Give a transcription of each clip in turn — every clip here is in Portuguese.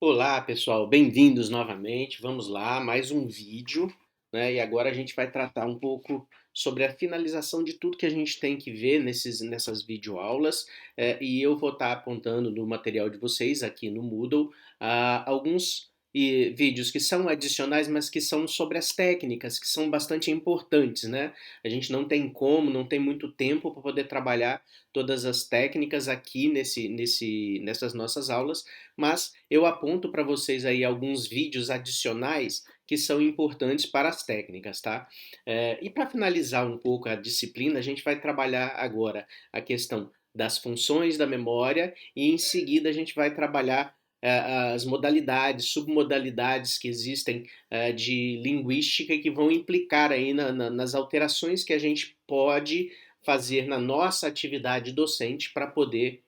Olá, pessoal, bem-vindos novamente. Vamos lá, mais um vídeo, né? E agora a gente vai tratar um pouco sobre a finalização de tudo que a gente tem que ver nessas videoaulas. E eu vou estar apontando no material de vocês aqui no Moodle alguns vídeos que são adicionais, mas que são sobre as técnicas, que são bastante importantes, né? A gente não tem como, não tem muito tempo para poder trabalhar todas as técnicas aqui nessas nossas aulas, mas eu aponto para vocês aí alguns vídeos adicionais que são importantes para as técnicas, tá? E para finalizar um pouco a disciplina, a gente vai trabalhar agora a questão das funções da memória e em seguida a gente vai trabalhar as modalidades, submodalidades que existem de linguística que vão implicar aí nas alterações que a gente pode fazer na nossa atividade docente para poder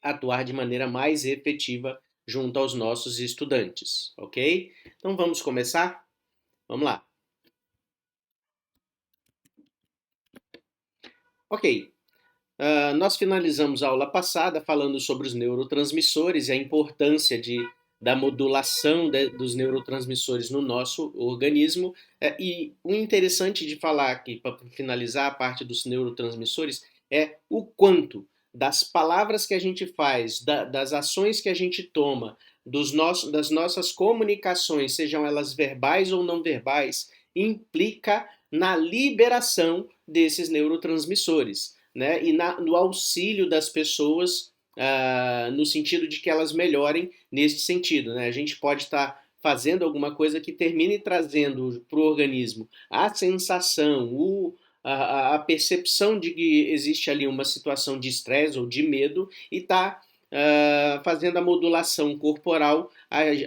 atuar de maneira mais efetiva junto aos nossos estudantes, ok? Então vamos começar? Vamos lá. Ok, nós finalizamos a aula passada falando sobre os neurotransmissores e a importância da modulação dos neurotransmissores no nosso organismo. E o interessante de falar aqui, para finalizar a parte dos neurotransmissores, é o quanto das palavras que a gente faz, das ações que a gente toma, das nossas comunicações, sejam elas verbais ou não verbais, implica na liberação desses neurotransmissores, né? E no auxílio das pessoas, no sentido de que elas melhorem nesse sentido, né? A gente pode estar fazendo alguma coisa que termine trazendo para o organismo a sensação, a percepção de que existe ali uma situação de estresse ou de medo e está fazendo a modulação corporal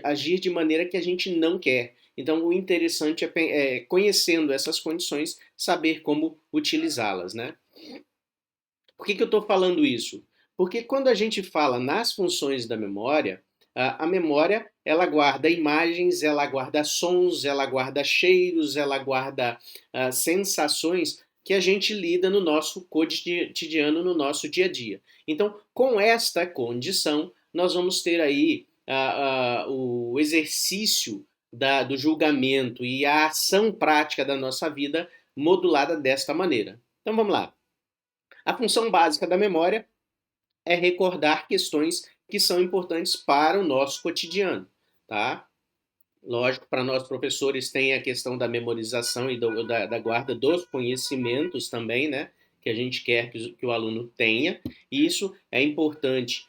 agir de maneira que a gente não quer. Então, o interessante conhecendo essas condições, saber como utilizá-las, né? Por que eu estou falando isso? Porque quando a gente fala nas funções da memória, a memória ela guarda imagens, ela guarda sons, ela guarda cheiros, ela guarda sensações que a gente lida no nosso cotidiano, no nosso dia a dia. Então, com esta condição, nós vamos ter aí o exercício do julgamento e a ação prática da nossa vida modulada desta maneira. Então, vamos lá. A função básica da memória é recordar questões que são importantes para o nosso cotidiano, tá? Lógico, para nós professores tem a questão da memorização e da guarda dos conhecimentos também, né? Que a gente quer que o aluno tenha. E isso é importante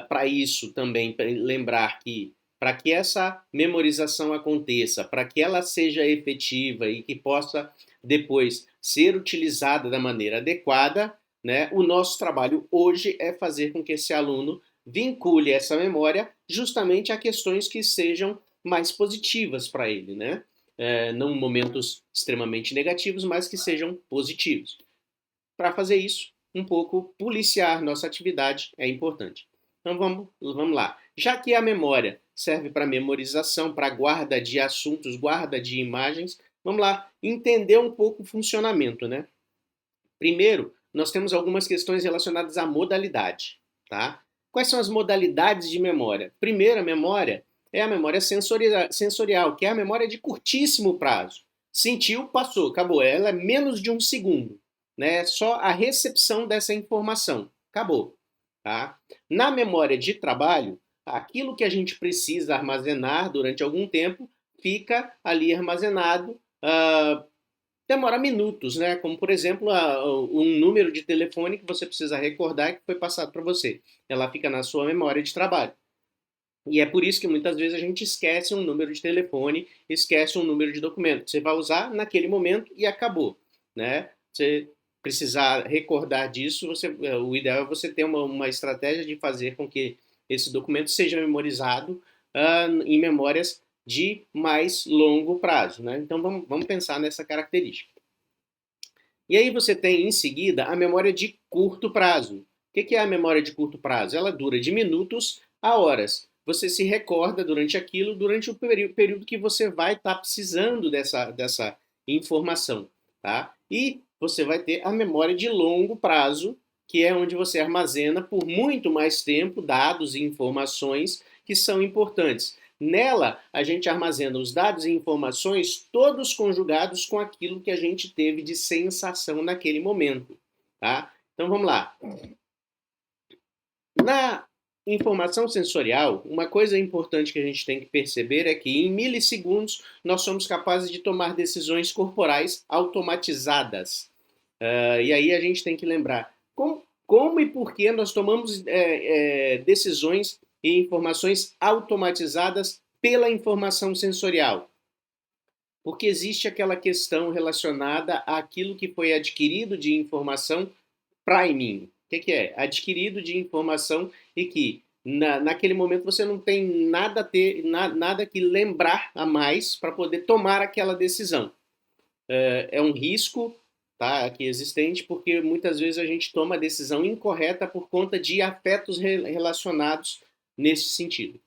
para isso também, para lembrar que para que essa memorização aconteça, para que ela seja efetiva e que possa depois ser utilizada da maneira adequada, né? O nosso trabalho hoje é fazer com que esse aluno vincule essa memória justamente a questões que sejam mais positivas para ele, né? Não momentos extremamente negativos, mas que sejam positivos. Para fazer isso, um pouco policiar nossa atividade é importante. Então vamos lá. Já que a memória serve para memorização, para guarda de assuntos, guarda de imagens, vamos lá entender um pouco o funcionamento, né? Primeiro, nós temos algumas questões relacionadas à modalidade, tá? Quais são as modalidades de memória? Primeira memória é a memória sensorial, que é a memória de curtíssimo prazo. Sentiu, passou, acabou. Ela é menos de um segundo, né? Só a recepção dessa informação, acabou, tá? Na memória de trabalho, aquilo que a gente precisa armazenar durante algum tempo fica ali armazenado demora minutos, né? Como por exemplo, um número de telefone que você precisa recordar que foi passado para você. Ela fica na sua memória de trabalho. E é por isso que muitas vezes a gente esquece um número de telefone, esquece um número de documento. Você vai usar naquele momento e acabou, né? Você precisar recordar disso, o ideal é você ter uma estratégia de fazer com que esse documento seja memorizado em memórias de mais longo prazo, né? Então vamos pensar nessa característica. E aí você tem em seguida a memória de curto prazo. O que é a memória de curto prazo? Ela dura de minutos a horas. Você se recorda durante aquilo, durante o período que você vai estar precisando dessa informação. Tá? E você vai ter a memória de longo prazo, que é onde você armazena por muito mais tempo dados e informações que são importantes. Nela, a gente armazena os dados e informações todos conjugados com aquilo que a gente teve de sensação naquele momento, tá? Então vamos lá. Na informação sensorial, uma coisa importante que a gente tem que perceber é que em milissegundos nós somos capazes de tomar decisões corporais automatizadas. E aí a gente tem que lembrar como e por que nós tomamos decisões e informações automatizadas pela informação sensorial. Porque existe aquela questão relacionada àquilo que foi adquirido de informação priming. O que é? Adquirido de informação e que naquele momento você não tem nada que lembrar a mais para poder tomar aquela decisão. É um risco, tá, aqui existente, porque muitas vezes a gente toma a decisão incorreta por conta de afetos relacionados nesse sentido.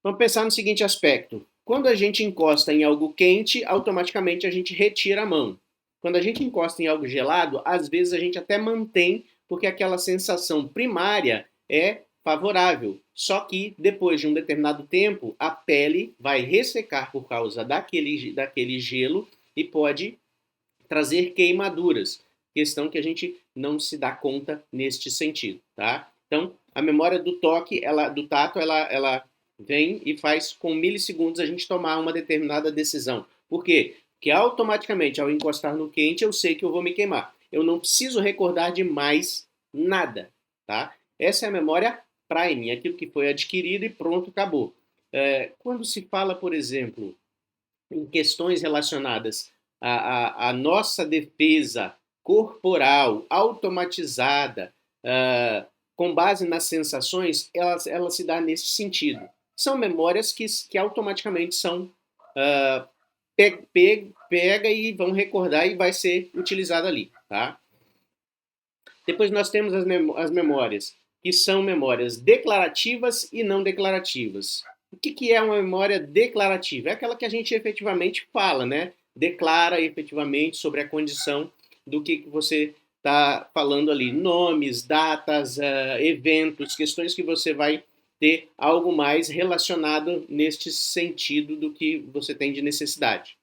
Vamos pensar no seguinte aspecto. Quando a gente encosta em algo quente, automaticamente a gente retira a mão. Quando a gente encosta em algo gelado, às vezes a gente até mantém, porque aquela sensação primária é favorável. Só que depois de um determinado tempo, a pele vai ressecar por causa daquele gelo e pode trazer queimaduras. Questão que a gente não se dá conta neste sentido, tá? Então, a memória do toque, do tato, ela vem e faz com milissegundos a gente tomar uma determinada decisão. Por quê? Porque automaticamente, ao encostar no quente, eu sei que eu vou me queimar. Eu não preciso recordar de mais nada, tá? Essa é a memória prime, aquilo que foi adquirido e pronto, acabou. Quando se fala, por exemplo, em questões relacionadas à nossa defesa corporal automatizada, com base nas sensações, ela se dá nesse sentido. São memórias que automaticamente são pega e vão recordar e vai ser utilizado ali, tá? Depois nós temos as memórias, que são memórias declarativas e não declarativas. O que é uma memória declarativa? É aquela que a gente efetivamente fala, né? Declara efetivamente sobre a condição do que você está falando ali. Nomes, datas, eventos, questões que você vai ter algo mais relacionado neste sentido do que você tem de necessidade.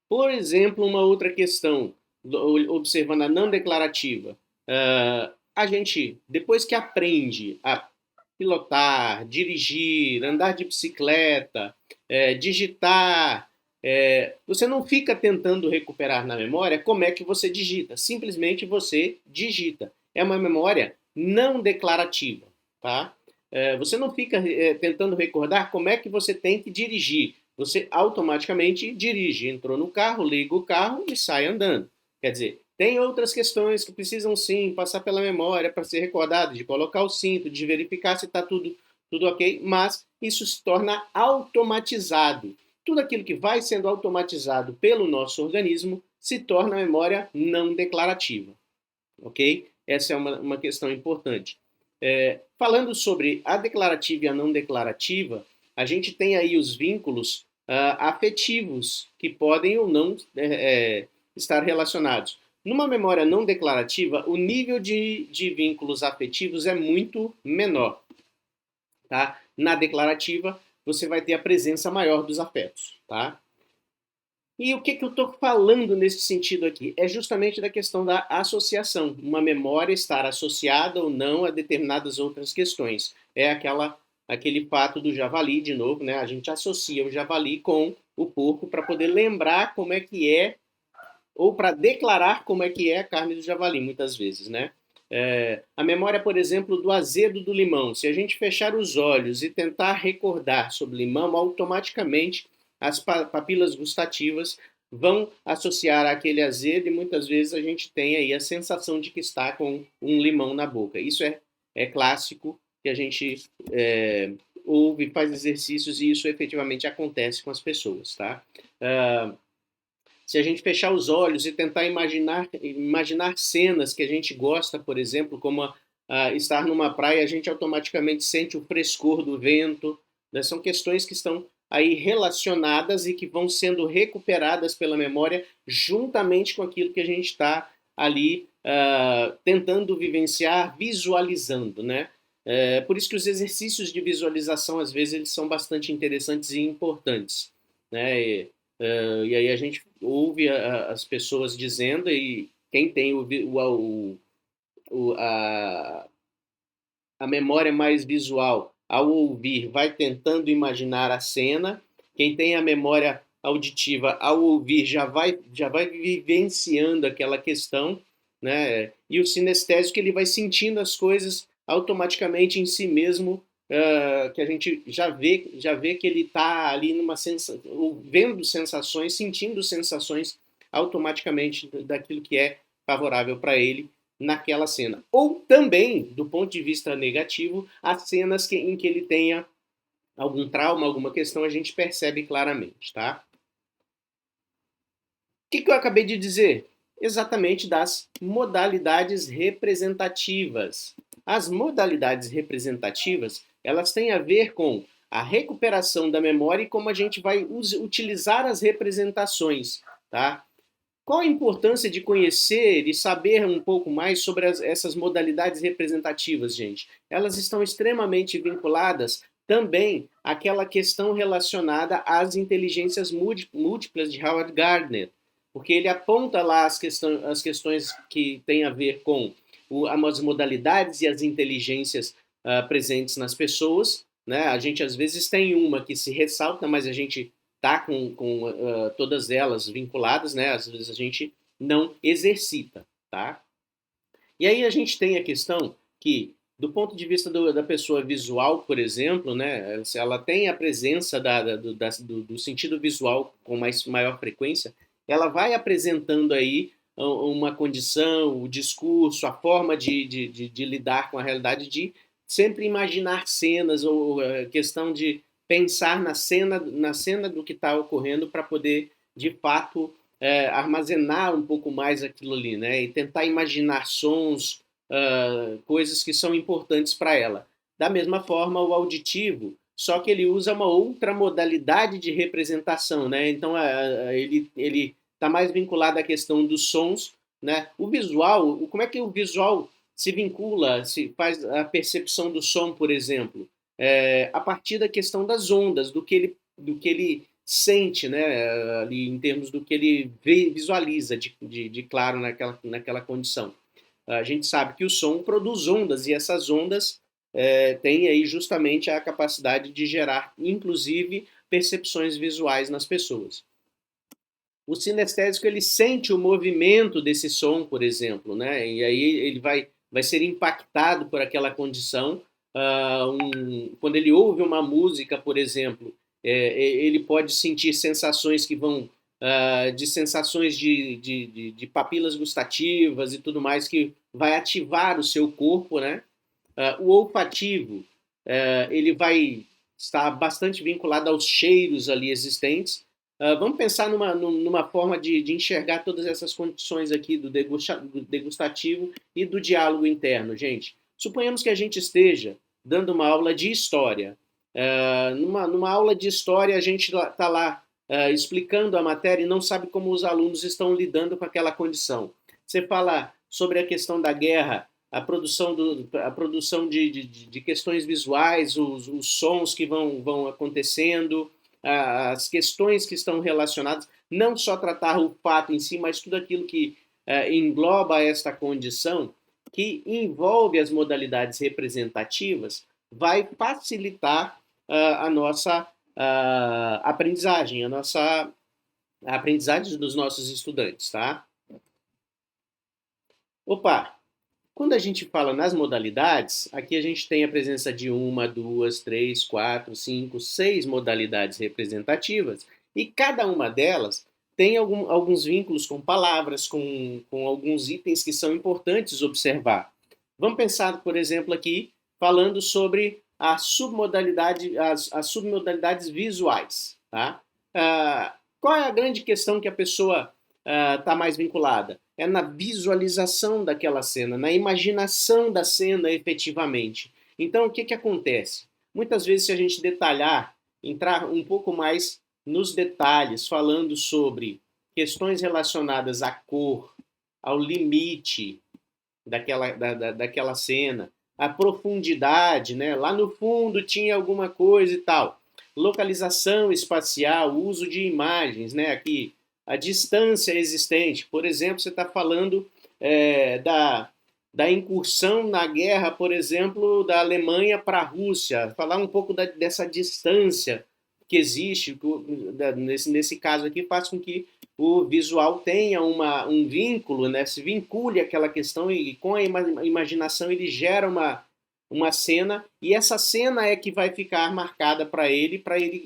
Por exemplo, uma outra questão, observando a não declarativa, a gente, depois que aprende a pilotar, dirigir, andar de bicicleta, digitar, você não fica tentando recuperar na memória como é que você digita, simplesmente você digita. É uma memória não declarativa, tá? Você não fica tentando recordar como é que você tem que dirigir. Você automaticamente dirige, entrou no carro, liga o carro e sai andando. Quer dizer, tem outras questões que precisam sim passar pela memória para ser recordado, de colocar o cinto, de verificar se está tudo ok, mas isso se torna automatizado. Tudo aquilo que vai sendo automatizado pelo nosso organismo se torna memória não declarativa, ok? Essa é uma questão importante. Falando sobre a declarativa e a não declarativa, a gente tem aí os vínculos afetivos que podem ou não estar relacionados. Numa memória não declarativa, o nível de vínculos afetivos é muito menor. Tá? Na declarativa, você vai ter a presença maior dos afetos. Tá? E o que eu estou falando nesse sentido aqui? É justamente da questão da associação. Uma memória estar associada ou não a determinadas outras questões. É aquele fato do javali, de novo, né? A gente associa o javali com o porco para poder lembrar como é que é, ou para declarar como é que é a carne do javali, muitas vezes, né? A memória, por exemplo, do azedo do limão. Se a gente fechar os olhos e tentar recordar sobre limão, automaticamente as papilas gustativas vão associar aquele azedo e muitas vezes a gente tem aí a sensação de que está com um limão na boca. Isso é clássico, que a gente ouve, faz exercícios e isso efetivamente acontece com as pessoas, tá? Se a gente fechar os olhos e tentar imaginar cenas que a gente gosta, por exemplo, como estar numa praia, a gente automaticamente sente o frescor do vento, né? São questões que estão aí relacionadas e que vão sendo recuperadas pela memória juntamente com aquilo que a gente está ali tentando vivenciar, visualizando, né? Por isso que os exercícios de visualização, às vezes, eles são bastante interessantes e importantes, né? E aí a gente ouve as pessoas dizendo, e quem tem o- a, a memória mais visual, ao ouvir, vai tentando imaginar a cena. Quem tem a memória auditiva, ao ouvir, já vai vivenciando aquela questão, né? E o sinestésico, ele vai sentindo as coisas automaticamente em si mesmo, que a gente já vê que ele está ali numa sensação, vendo sensações, sentindo sensações automaticamente daquilo que é favorável para ele naquela cena. Ou também, do ponto de vista negativo, as cenas em que ele tenha algum trauma, alguma questão, a gente percebe claramente, tá? O que eu acabei de dizer? Exatamente das modalidades representativas. As modalidades representativas, elas têm a ver com a recuperação da memória e como a gente vai utilizar as representações, tá? Qual a importância de conhecer e saber um pouco mais sobre essas modalidades representativas, gente? Elas estão extremamente vinculadas também àquela questão relacionada às inteligências múltiplas de Howard Gardner, porque ele aponta lá as questões que têm a ver com as modalidades e as inteligências presentes nas pessoas. Né? A gente às vezes tem uma que se ressalta, mas a gente tá com todas elas vinculadas, né? Às vezes a gente não exercita, tá? E aí a gente tem a questão que, do ponto de vista da pessoa visual, por exemplo, né? Se ela tem a presença do sentido visual com maior frequência, ela vai apresentando aí uma condição, o discurso, a forma de lidar com a realidade, de sempre imaginar cenas, ou questão de pensar na cena do que está ocorrendo para poder, de fato, armazenar um pouco mais aquilo ali, né? E tentar imaginar sons, coisas que são importantes para ela. Da mesma forma, o auditivo, só que ele usa uma outra modalidade de representação, né? Então, ele está mais vinculado à questão dos sons, né? O visual, como é que o visual se vincula, se faz a percepção do som, por exemplo? A partir da questão das ondas, do que ele sente, né, ali em termos do que ele visualiza de claro naquela condição. A gente sabe que o som produz ondas, e essas ondas têm aí justamente a capacidade de gerar, inclusive, percepções visuais nas pessoas. O sinestésico, ele sente o movimento desse som, por exemplo, né? E aí ele vai ser impactado por aquela condição. Quando ele ouve uma música, por exemplo, ele pode sentir sensações que vão de sensações de papilas gustativas e tudo mais, que vai ativar o seu corpo, né? O olfativo, ele vai estar bastante vinculado aos cheiros ali existentes. Vamos pensar numa forma de enxergar todas essas condições aqui do degustativo e do diálogo interno, gente. Suponhamos que a gente esteja dando uma aula de história. Numa aula de história, a gente está lá explicando a matéria e não sabe como os alunos estão lidando com aquela condição. Você fala sobre a questão da guerra, a produção de questões visuais, os sons que vão acontecendo, as questões que estão relacionadas, não só tratar o fato em si, mas tudo aquilo que engloba esta condição, que envolve as modalidades representativas, vai facilitar a nossa aprendizagem, a aprendizagem dos nossos estudantes, tá? Opa, quando a gente fala nas modalidades, aqui a gente tem a presença de uma, duas, três, quatro, cinco, seis modalidades representativas, e cada uma delas tem alguns vínculos com palavras, com alguns itens que são importantes observar. Vamos pensar, por exemplo, aqui falando sobre as submodalidades visuais. Tá? Qual é a grande questão que a pessoa está mais vinculada? É na visualização daquela cena, na imaginação da cena efetivamente. Então, o que acontece? Muitas vezes, se a gente detalhar, entrar um pouco mais nos detalhes, falando sobre questões relacionadas à cor, ao limite daquela cena, a profundidade, né? Lá no fundo tinha alguma coisa e tal. Localização espacial, uso de imagens, né? Aqui, a distância existente. Por exemplo, você está falando da incursão na guerra, por exemplo, da Alemanha para a Rússia. Falar um pouco dessa distância que existe, nesse caso aqui, faz com que o visual tenha um vínculo, né? Se vincule aquela questão e com a imaginação ele gera uma cena e essa cena é que vai ficar marcada para ele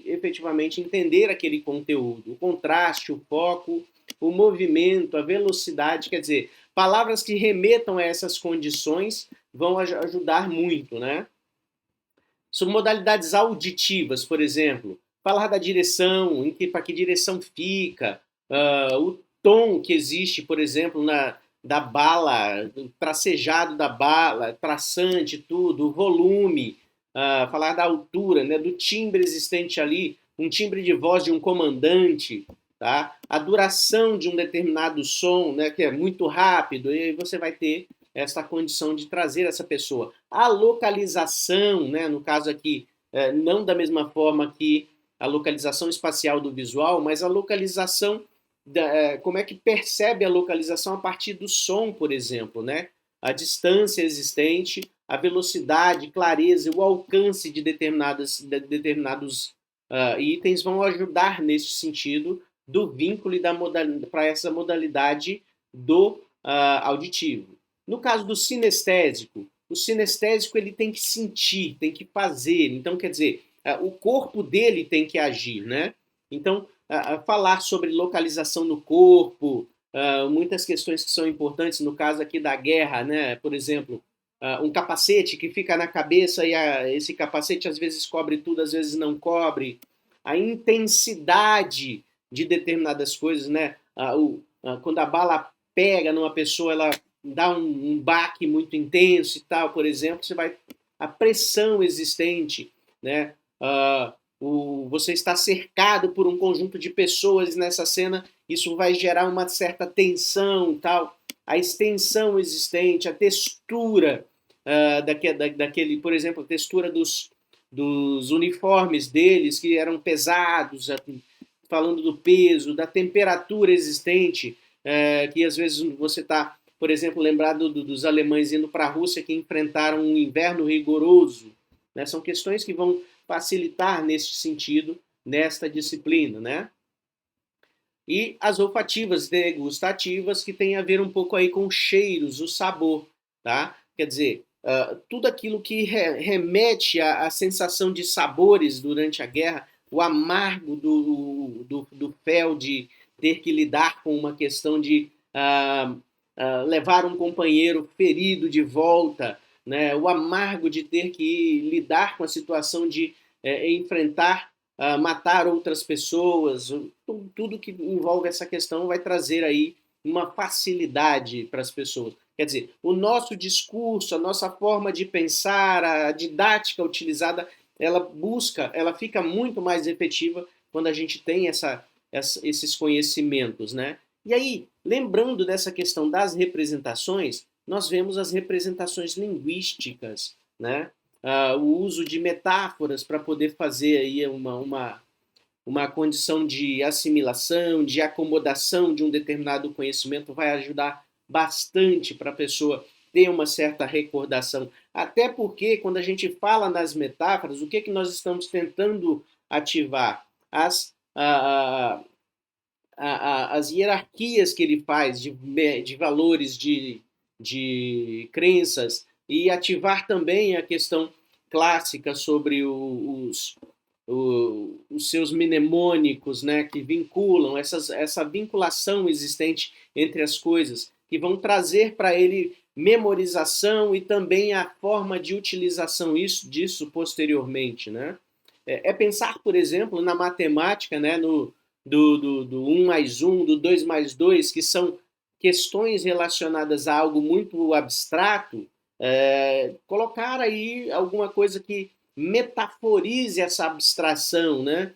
efetivamente entender aquele conteúdo. O contraste, o foco, o movimento, a velocidade, quer dizer, palavras que remetam a essas condições vão ajudar muito, né? Sobre modalidades auditivas, por exemplo, falar da direção, para que direção fica, o tom que existe, por exemplo, da bala, do tracejado da bala, traçante, tudo, o volume, falar da altura, né, do timbre existente ali, um timbre de voz de um comandante, tá? A duração de um determinado som, né, que é muito rápido, e aí você vai ter essa condição de trazer essa pessoa. A localização, né, no caso aqui, não da mesma forma que a localização espacial do visual, mas a localização, como é que percebe a localização a partir do som, por exemplo, né? A distância existente, a velocidade, clareza, o alcance de determinados itens vão ajudar nesse sentido do vínculo e para essa modalidade do auditivo. No caso do sinestésico, o sinestésico ele tem que sentir, tem que fazer. Então, quer dizer, o corpo dele tem que agir, né? Então, falar sobre localização no corpo, muitas questões que são importantes, no caso aqui da guerra, né? Por exemplo, um capacete que fica na cabeça e esse capacete às vezes cobre tudo, às vezes não cobre. A intensidade de determinadas coisas, né? Quando a bala pega numa pessoa, ela dá um baque muito intenso e tal, por exemplo, a pressão existente, né? Você está cercado por um conjunto de pessoas nessa cena, isso vai gerar uma certa tensão e tal. A extensão existente, a textura daquele, por exemplo, a textura dos uniformes deles, que eram pesados, falando do peso, da temperatura existente, que às vezes você está, por exemplo, lembrado dos alemães indo para a Rússia que enfrentaram um inverno rigoroso. Né? São questões que vão facilitar neste sentido, nesta disciplina. Né? E as olfativas degustativas, que tem a ver um pouco aí com cheiros, o sabor. Tá? Quer dizer, tudo aquilo que remete à sensação de sabores durante a guerra, o amargo do fel de ter que lidar com uma questão de levar um companheiro ferido de volta, né? O amargo de ter que lidar com a situação de enfrentar, matar outras pessoas, tudo que envolve essa questão vai trazer aí uma facilidade para as pessoas. Quer dizer, o nosso discurso, a nossa forma de pensar, a didática utilizada, ela fica muito mais efetiva quando a gente tem esses conhecimentos, né? E aí, lembrando dessa questão das representações, nós vemos as representações linguísticas, né? O uso de metáforas para poder fazer aí uma condição de assimilação, de acomodação de um determinado conhecimento vai ajudar bastante para a pessoa ter uma certa recordação. Até porque, quando a gente fala nas metáforas, o que nós estamos tentando ativar? As hierarquias que ele faz de valores, de crenças, e ativar também a questão clássica sobre os seus mnemônicos, né, que vinculam essa vinculação existente entre as coisas, que vão trazer para ele memorização e também a forma de utilização disso posteriormente. Né? Pensar, por exemplo, na matemática, né, do 1 mais 1, do 2 mais 2, que são questões relacionadas a algo muito abstrato, colocar aí alguma coisa que metaforize essa abstração, né?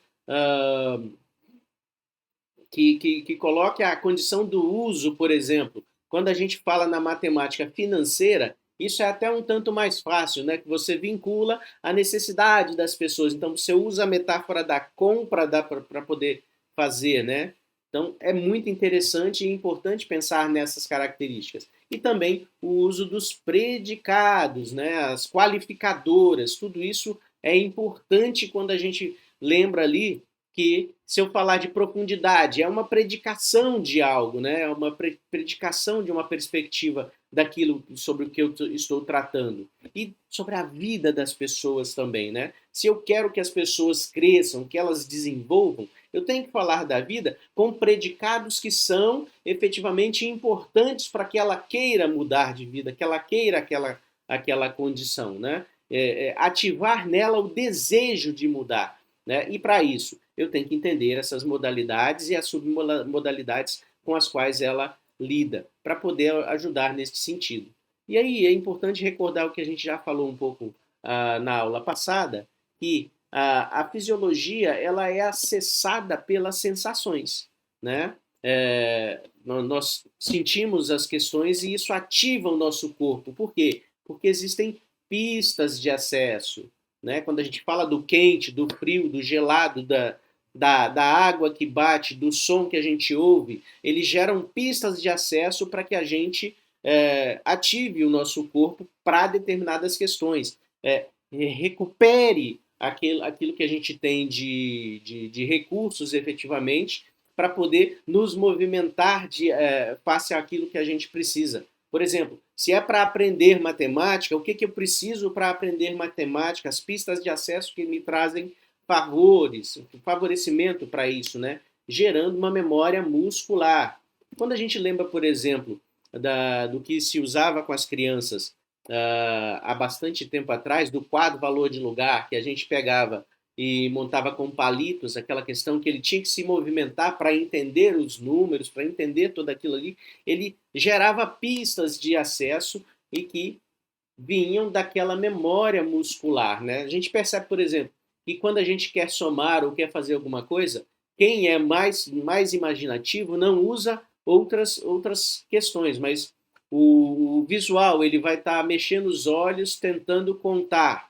Que coloque a condição do uso, por exemplo. Quando a gente fala na matemática financeira, Isso é até um tanto mais fácil, né? Que você vincula a necessidade das pessoas. Então você usa a metáfora da compra para poder fazer, né? Então é muito interessante e importante pensar nessas características. E também o uso dos predicados, né? As qualificadoras, tudo isso é importante quando a gente lembra ali que se eu falar de profundidade, é uma predicação de algo, né? É uma predicação de uma perspectiva daquilo sobre o que eu estou tratando. E sobre a vida das pessoas também, né? Se eu quero que as pessoas cresçam, que elas desenvolvam, eu tenho que falar da vida com predicados que são efetivamente importantes para que ela queira mudar de vida, que ela queira aquela condição, né? Ativar nela o desejo de mudar. Né? E para isso, eu tenho que entender essas modalidades e as submodalidades com as quais ela lida, para poder ajudar nesse sentido. E aí é importante recordar o que a gente já falou um pouco na aula passada, que a fisiologia ela é acessada pelas sensações. Né? Nós sentimos as questões e isso ativa o nosso corpo. Por quê? Porque existem pistas de acesso. Né? Quando a gente fala do quente, do frio, do gelado, da água que bate, do som que a gente ouve, eles geram pistas de acesso para que a gente ative o nosso corpo para determinadas questões. Recupere aquilo que a gente tem de recursos efetivamente para poder nos movimentar face àquilo que a gente precisa. Por exemplo, se é para aprender matemática, o que eu preciso para aprender matemática? As pistas de acesso que me trazem favorecimento para isso, né? Gerando uma memória muscular. Quando a gente lembra, por exemplo, do que se usava com as crianças há bastante tempo atrás, do quadro valor de lugar, que a gente pegava e montava com palitos, aquela questão que ele tinha que se movimentar para entender os números, para entender tudo aquilo ali, ele gerava pistas de acesso e que vinham daquela memória muscular. Né? A gente percebe, por exemplo, que quando a gente quer somar ou quer fazer alguma coisa, quem é mais imaginativo não usa outras questões, mas o visual ele vai estar mexendo os olhos tentando contar.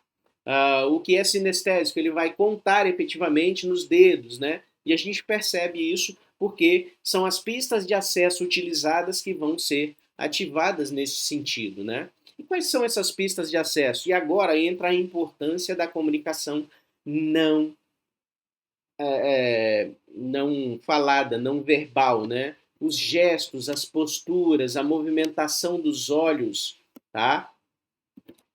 O que é sinestésico, ele vai contar efetivamente nos dedos, né? E a gente percebe isso porque são as pistas de acesso utilizadas que vão ser ativadas nesse sentido, né? E quais são essas pistas de acesso? E agora entra a importância da comunicação não não falada, não verbal, né? Os gestos, as posturas, a movimentação dos olhos, tá?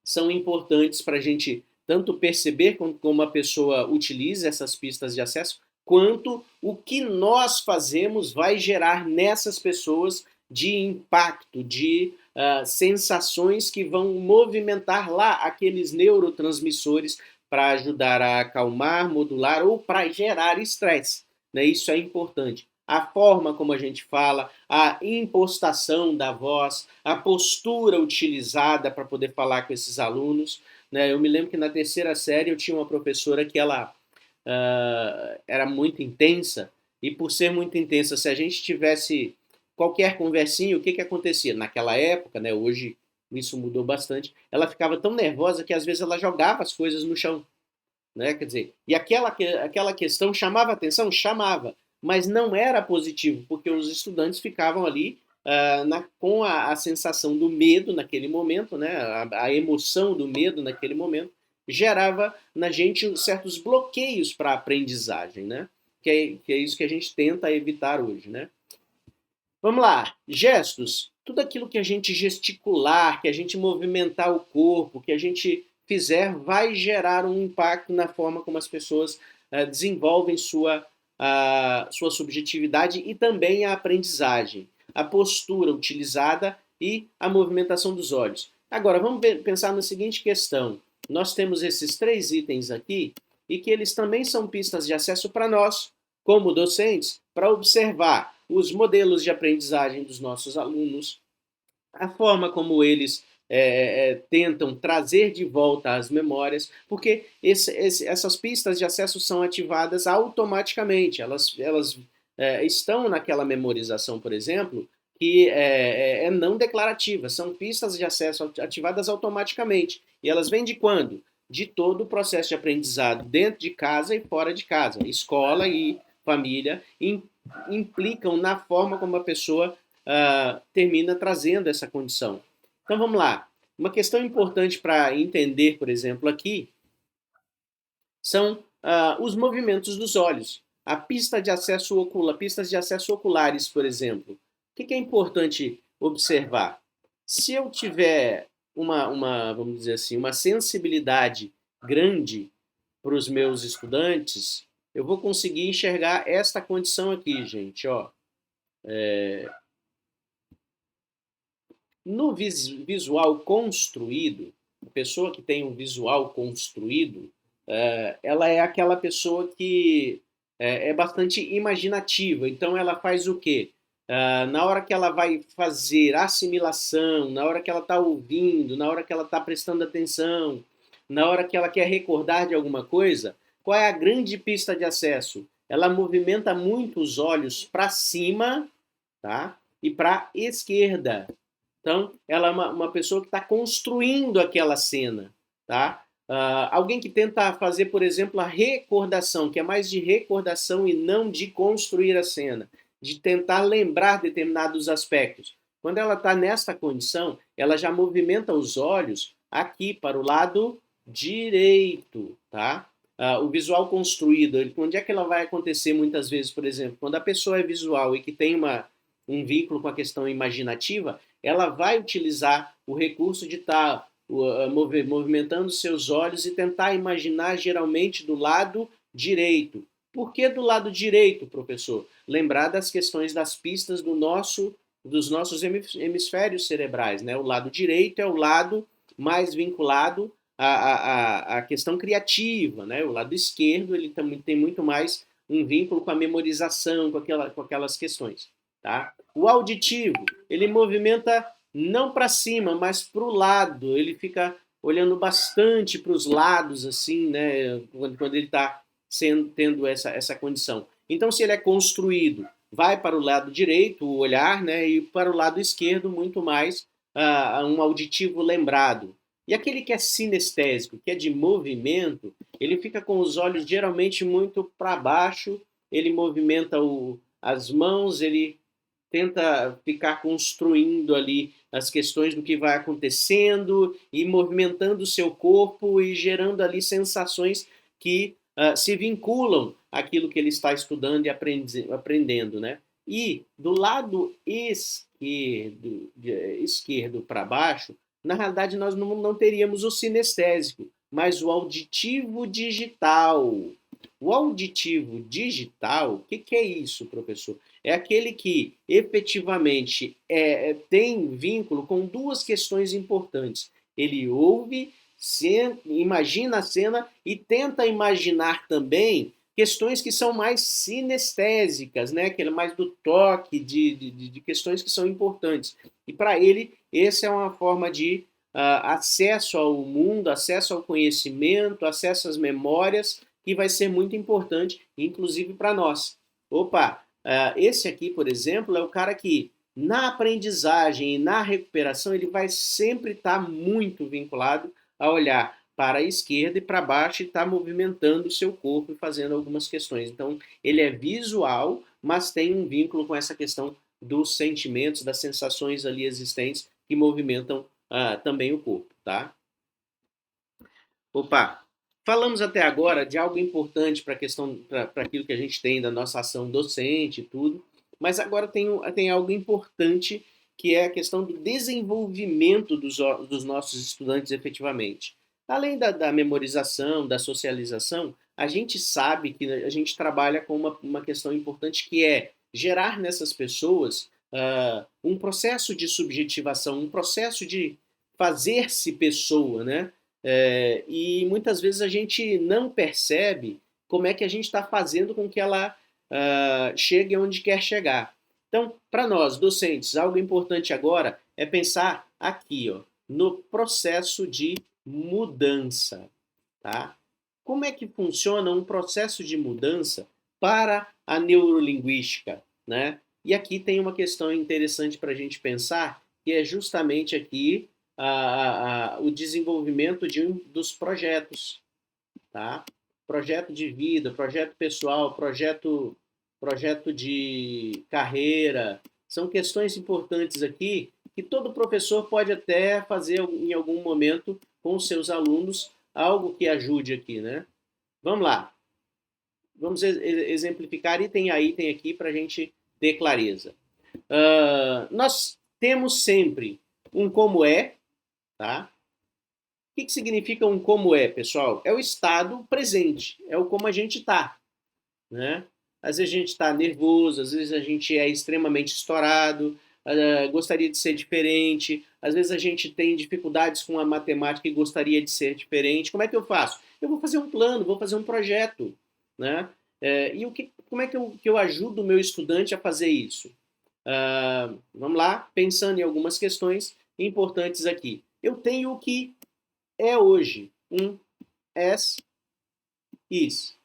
São importantes para a gente tanto perceber como a pessoa utiliza essas pistas de acesso, quanto o que nós fazemos vai gerar nessas pessoas de impacto, de sensações que vão movimentar lá aqueles neurotransmissores para ajudar a acalmar, modular ou para gerar estresse. Né? Isso é importante. A forma como a gente fala, a impostação da voz, a postura utilizada para poder falar com esses alunos. Né? Eu me lembro que na terceira série eu tinha uma professora que ela era muito intensa, e por ser muito intensa, se a gente tivesse qualquer conversinha, o que acontecia? Naquela época, né, hoje isso mudou bastante, ela ficava tão nervosa que às vezes ela jogava as coisas no chão. Né? Quer dizer, e aquela questão chamava atenção? Chamava, mas não era positivo, porque os estudantes ficavam ali com a sensação do medo naquele momento, né? A emoção do medo naquele momento, gerava na gente certos bloqueios para a aprendizagem, né? Que é isso que a gente tenta evitar hoje, né? Vamos lá, gestos. Tudo aquilo que a gente gesticular, que a gente movimentar o corpo, que a gente fizer, vai gerar um impacto na forma como as pessoas desenvolvem sua subjetividade e também a aprendizagem, a postura utilizada e a movimentação dos olhos. Agora, vamos pensar na seguinte questão. Nós temos esses 3 itens aqui e que eles também são pistas de acesso para nós, como docentes, para observar os modelos de aprendizagem dos nossos alunos, a forma como eles tentam trazer de volta as memórias, porque essas pistas de acesso são ativadas automaticamente. Elas estão naquela memorização, por exemplo, que é não declarativa, são pistas de acesso ativadas automaticamente. E elas vêm de quando? De todo o processo de aprendizado dentro de casa e fora de casa. Escola e família implicam na forma como a pessoa termina trazendo essa condição. Então vamos lá. Uma questão importante para entender, por exemplo, aqui, são os movimentos dos olhos. A pista de acesso ocular, pistas de acesso oculares, por exemplo. O que é importante observar? Se eu tiver vamos dizer assim, uma sensibilidade grande para os meus estudantes, eu vou conseguir enxergar esta condição aqui, gente. Ó. No visual construído, a pessoa que tem um visual construído, ela é aquela pessoa que é bastante imaginativa. Então, ela faz o quê? Na hora que ela vai fazer assimilação, na hora que ela está ouvindo, na hora que ela está prestando atenção, na hora que ela quer recordar de alguma coisa, qual é a grande pista de acesso? Ela movimenta muito os olhos para cima, tá? E para a esquerda. Então, ela é uma pessoa que está construindo aquela cena, tá? Alguém que tenta fazer, por exemplo, a recordação, que é mais de recordação e não de construir a cena, de tentar lembrar determinados aspectos. Quando ela está nesta condição, ela já movimenta os olhos aqui para o lado direito, tá? O visual construído, onde é que ela vai acontecer muitas vezes, por exemplo, quando a pessoa é visual e que tem um vínculo com a questão imaginativa, ela vai utilizar o recurso de estar movimentando seus olhos e tentar imaginar geralmente do lado direito. Por que do lado direito, professor? Lembrar das questões das pistas dos nossos hemisférios cerebrais. Né? O lado direito é o lado mais vinculado à questão criativa. Né? O lado esquerdo ele também tem muito mais um vínculo com a memorização, com aquelas questões. Tá? O auditivo, ele movimenta não para cima, mas para o lado. Ele fica olhando bastante para os lados, assim, né? Quando ele está tendo essa condição. Então, se ele é construído, vai para o lado direito, o olhar, né? E para o lado esquerdo, muito mais um auditivo lembrado. E aquele que é sinestésico, que é de movimento, ele fica com os olhos geralmente muito para baixo, ele movimenta as mãos, ele tenta ficar construindo ali as questões do que vai acontecendo e movimentando o seu corpo e gerando ali sensações que se vinculam àquilo que ele está estudando e aprendendo, né? E do lado esquerdo para baixo, na realidade nós não teríamos o sinestésico, mas o auditivo digital. O auditivo digital, o que é isso, professor? É aquele que efetivamente tem vínculo com duas questões importantes. Ele ouve, imagina a cena e tenta imaginar também questões que são mais sinestésicas, né? Que é mais do toque, de questões que são importantes. E para ele, essa é uma forma de acesso ao mundo, acesso ao conhecimento, acesso às memórias, que vai ser muito importante, inclusive para nós. Opa, esse aqui, por exemplo, é o cara que na aprendizagem e na recuperação ele vai sempre estar muito vinculado a olhar para a esquerda e para baixo e estar movimentando o seu corpo e fazendo algumas questões. Então, ele é visual, mas tem um vínculo com essa questão dos sentimentos, das sensações ali existentes que movimentam também o corpo, tá? Opa, falamos até agora de algo importante para a questão, para aquilo que a gente tem da nossa ação docente e tudo, mas agora tem algo importante que é a questão do desenvolvimento dos nossos estudantes efetivamente. Além da memorização, da socialização, a gente sabe que a gente trabalha com uma questão importante que é gerar nessas pessoas um processo de subjetivação, um processo de fazer-se pessoa, né? E muitas vezes a gente não percebe como é que a gente está fazendo com que ela chegue onde quer chegar. Então, para nós, docentes, algo importante agora é pensar aqui, ó, no processo de mudança. Tá? Como é que funciona um processo de mudança para a neurolinguística? Né? E aqui tem uma questão interessante para a gente pensar, que é justamente aqui o desenvolvimento dos projetos, tá? Projeto de vida, projeto pessoal, projeto de carreira, são questões importantes aqui que todo professor pode até fazer em algum momento com os seus alunos, algo que ajude aqui, né? Vamos lá, vamos exemplificar item a item aqui para a gente ter clareza. Nós temos sempre um como é, tá? O que significa um como é, pessoal? É o estado presente, é o como a gente está, né? Às vezes a gente está nervoso, às vezes a gente é extremamente estourado, gostaria de ser diferente, às vezes a gente tem dificuldades com a matemática e gostaria de ser diferente. Como é que eu faço? Eu vou fazer um plano, vou fazer um projeto, né? Como é que eu ajudo o meu estudante a fazer isso? Vamos lá, pensando em algumas questões importantes aqui. Eu tenho o que é hoje, um as is,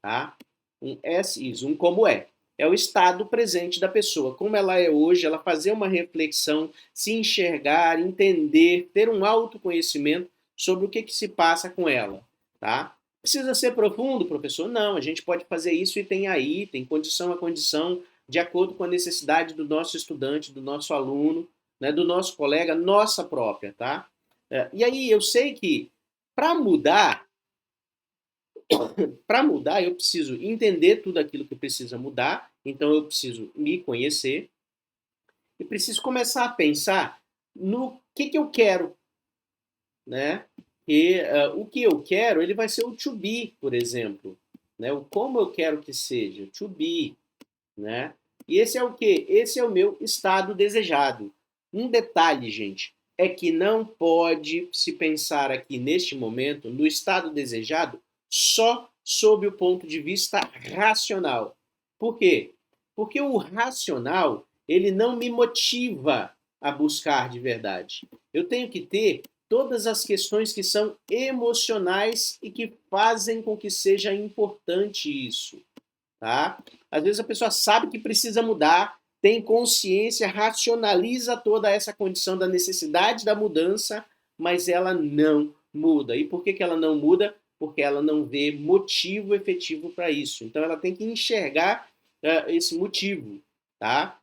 tá? Um as is, um como é. É o estado presente da pessoa, como ela é hoje, ela fazer uma reflexão, se enxergar, entender, ter um autoconhecimento sobre o que se passa com ela, tá? Precisa ser profundo, professor? Não, a gente pode fazer isso e tem condição a condição, de acordo com a necessidade do nosso estudante, do nosso aluno, né, do nosso colega, nossa própria, tá? E aí eu sei que para mudar, eu preciso entender tudo aquilo que precisa mudar, então eu preciso me conhecer e preciso começar a pensar no que eu quero, né? O que eu quero, ele vai ser o to be, por exemplo, né? O como eu quero que seja, to be, né? E esse é o quê? Esse é o meu estado desejado. Um detalhe, gente, é que não pode se pensar aqui neste momento no estado desejado só sob o ponto de vista racional. Por quê? Porque o racional, ele não me motiva a buscar de verdade. Eu tenho que ter todas as questões que são emocionais e que fazem com que seja importante isso, tá? Às vezes a pessoa sabe que precisa mudar, tem consciência, racionaliza toda essa condição da necessidade da mudança, mas ela não muda. E por que ela não muda? Porque ela não vê motivo efetivo para isso. Então ela tem que enxergar esse motivo, tá?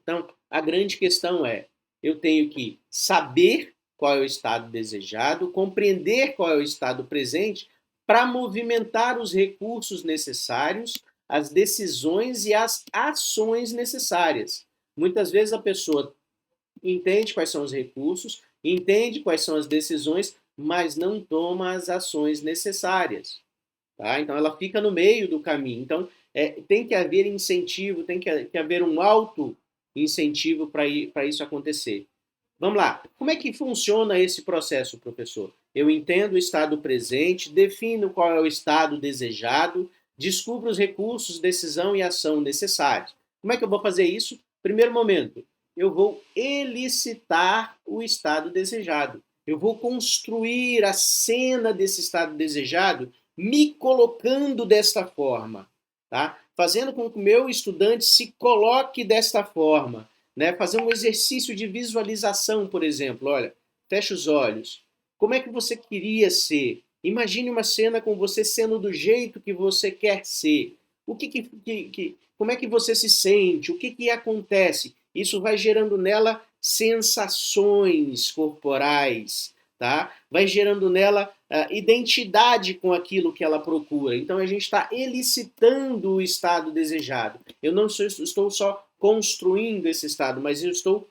Então a grande questão é, eu tenho que saber qual é o estado desejado, compreender qual é o estado presente para movimentar os recursos necessários, as decisões e as ações necessárias. Muitas vezes a pessoa entende quais são os recursos, entende quais são as decisões, mas não toma as ações necessárias. Tá? Então ela fica no meio do caminho. Então tem que haver incentivo, tem que haver um alto incentivo para isso acontecer. Vamos lá. Como é que funciona esse processo, professor? Eu entendo o estado presente, defino qual é o estado desejado, descubro os recursos, decisão e ação necessários. Como é que eu vou fazer isso? Primeiro momento, eu vou elicitar o estado desejado. Eu vou construir a cena desse estado desejado me colocando desta forma, tá? Fazendo com que o meu estudante se coloque desta forma, né? Fazer um exercício de visualização, por exemplo. Olha, fecha os olhos. Como é que você queria ser? Imagine uma cena com você sendo do jeito que você quer ser. Como é que você se sente? O que acontece? Isso vai gerando nela sensações corporais, tá? Vai gerando nela identidade com aquilo que ela procura. Então a gente está elicitando o estado desejado. Eu não estou só construindo esse estado, mas eu estou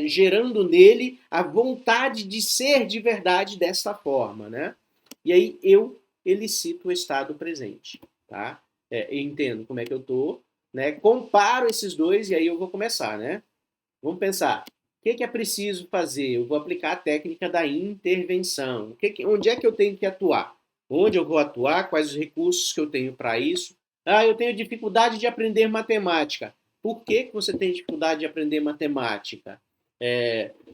gerando nele a vontade de ser de verdade desta forma, né? E aí eu elicito o estado presente, tá? Eu entendo como é que eu tô, né? Comparo esses dois e aí eu vou começar, né? Vamos pensar. O que é preciso fazer? Eu vou aplicar a técnica da intervenção. Onde é que eu tenho que atuar? Onde eu vou atuar? Quais os recursos que eu tenho para isso? Eu tenho dificuldade de aprender matemática. Por que você tem dificuldade de aprender matemática?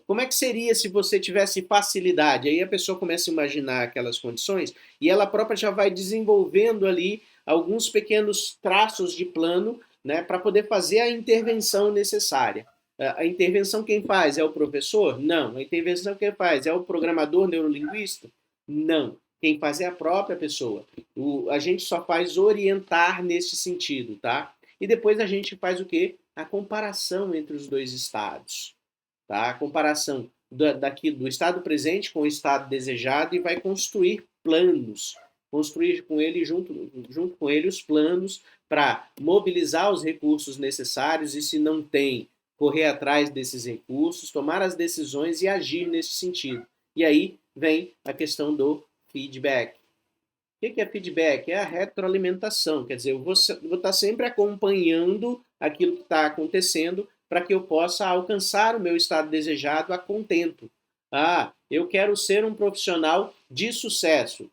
Como é que seria se você tivesse facilidade? Aí a pessoa começa a imaginar aquelas condições e ela própria já vai desenvolvendo ali alguns pequenos traços de plano né, para poder fazer a intervenção necessária. A intervenção quem faz é o professor? Não. A intervenção quem faz é o programador neurolinguista? Não. Quem faz é a própria pessoa. A gente só faz orientar nesse sentido, tá? E depois a gente faz o quê? A comparação entre os dois estados, tá? A comparação do estado presente com o estado desejado e vai construir planos, construir com ele junto com ele os planos para mobilizar os recursos necessários e, se não tem, correr atrás desses recursos, tomar as decisões e agir nesse sentido. E aí vem a questão do feedback. O que é feedback? É a retroalimentação, quer dizer, eu vou estar sempre acompanhando aquilo que está acontecendo para que eu possa alcançar o meu estado desejado a contento. Eu quero ser um profissional de sucesso.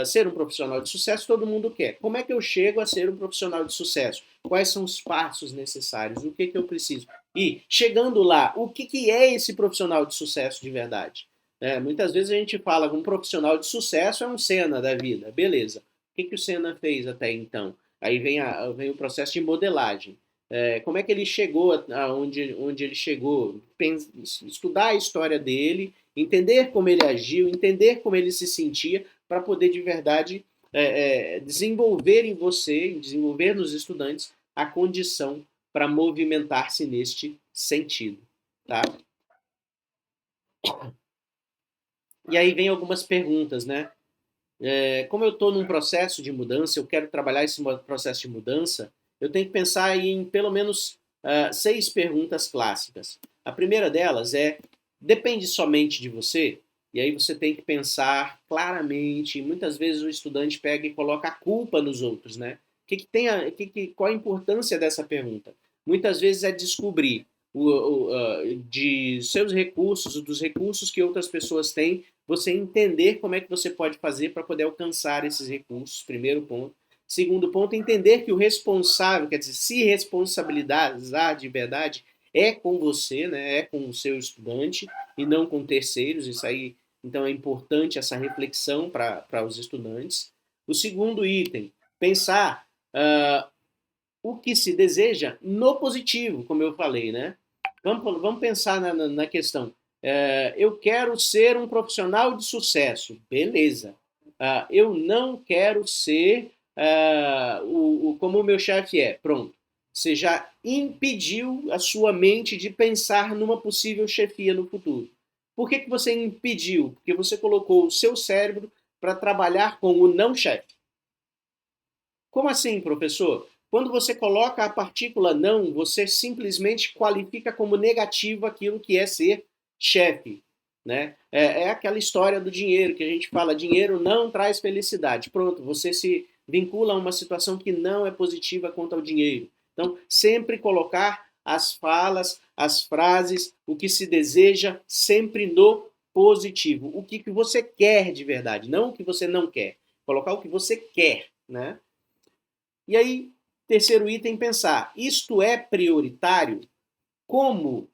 Ser um profissional de sucesso todo mundo quer. Como é que eu chego a ser um profissional de sucesso? Quais são os passos necessários? O que eu preciso? E, chegando lá, o que é esse profissional de sucesso de verdade? Muitas vezes a gente fala que um profissional de sucesso é um Senna da vida. Beleza. O que o Senna fez até então? Aí vem o processo de modelagem. Como é que ele chegou onde ele chegou? Estudar a história dele, entender como ele agiu, entender como ele se sentia, para poder de verdade desenvolver em você, desenvolver nos estudantes, a condição para movimentar-se neste sentido. Tá? E aí vem algumas perguntas, né? Como eu estou num processo de mudança, eu quero trabalhar esse processo de mudança, eu tenho que pensar em pelo menos 6 perguntas clássicas. A primeira delas depende somente de você? E aí você tem que pensar claramente. Muitas vezes o estudante pega e coloca a culpa nos outros, né? Qual a importância dessa pergunta? Muitas vezes é descobrir de seus recursos, dos recursos que outras pessoas têm, você entender como é que você pode fazer para poder alcançar esses recursos, primeiro ponto. Segundo ponto, entender que o responsável, quer dizer, se responsabilizar de verdade é com você, né, é com o seu estudante e não com terceiros. Isso aí, então, é importante essa reflexão para os estudantes. O segundo item, pensar o que se deseja no positivo, como eu falei, né? Vamos pensar na questão. Eu quero ser um profissional de sucesso. Beleza. Eu não quero ser como o meu chefe é. Pronto. Você já impediu a sua mente de pensar numa possível chefia no futuro. Por que você impediu? Porque você colocou o seu cérebro para trabalhar com o não-chefe. Como assim, professor? Quando você coloca a partícula não, você simplesmente qualifica como negativo aquilo que é ser chefe. Né? É aquela história do dinheiro, que a gente fala, dinheiro não traz felicidade. Pronto, você se vincula a uma situação que não é positiva quanto ao dinheiro. Então, sempre colocar as falas, as frases, o que se deseja, sempre no positivo. O que você quer de verdade, não o que você não quer. Colocar o que você quer, né? E aí, terceiro item, pensar, isto é prioritário? Como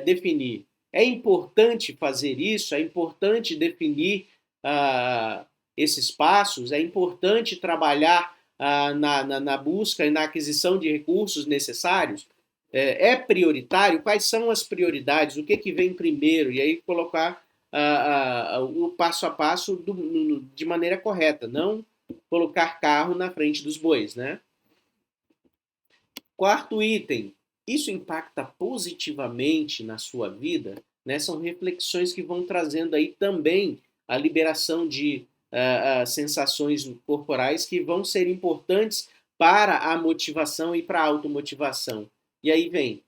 definir? É importante fazer isso? É importante definir esses passos? É importante trabalhar na busca e na aquisição de recursos necessários? É prioritário? Quais são as prioridades? O que vem primeiro? E aí colocar o passo a passo de maneira correta, não colocar carro na frente dos bois, né? Quarto item, isso impacta positivamente na sua vida, né? São reflexões que vão trazendo aí também a liberação de sensações corporais que vão ser importantes para a motivação e para a automotivação. E aí vem,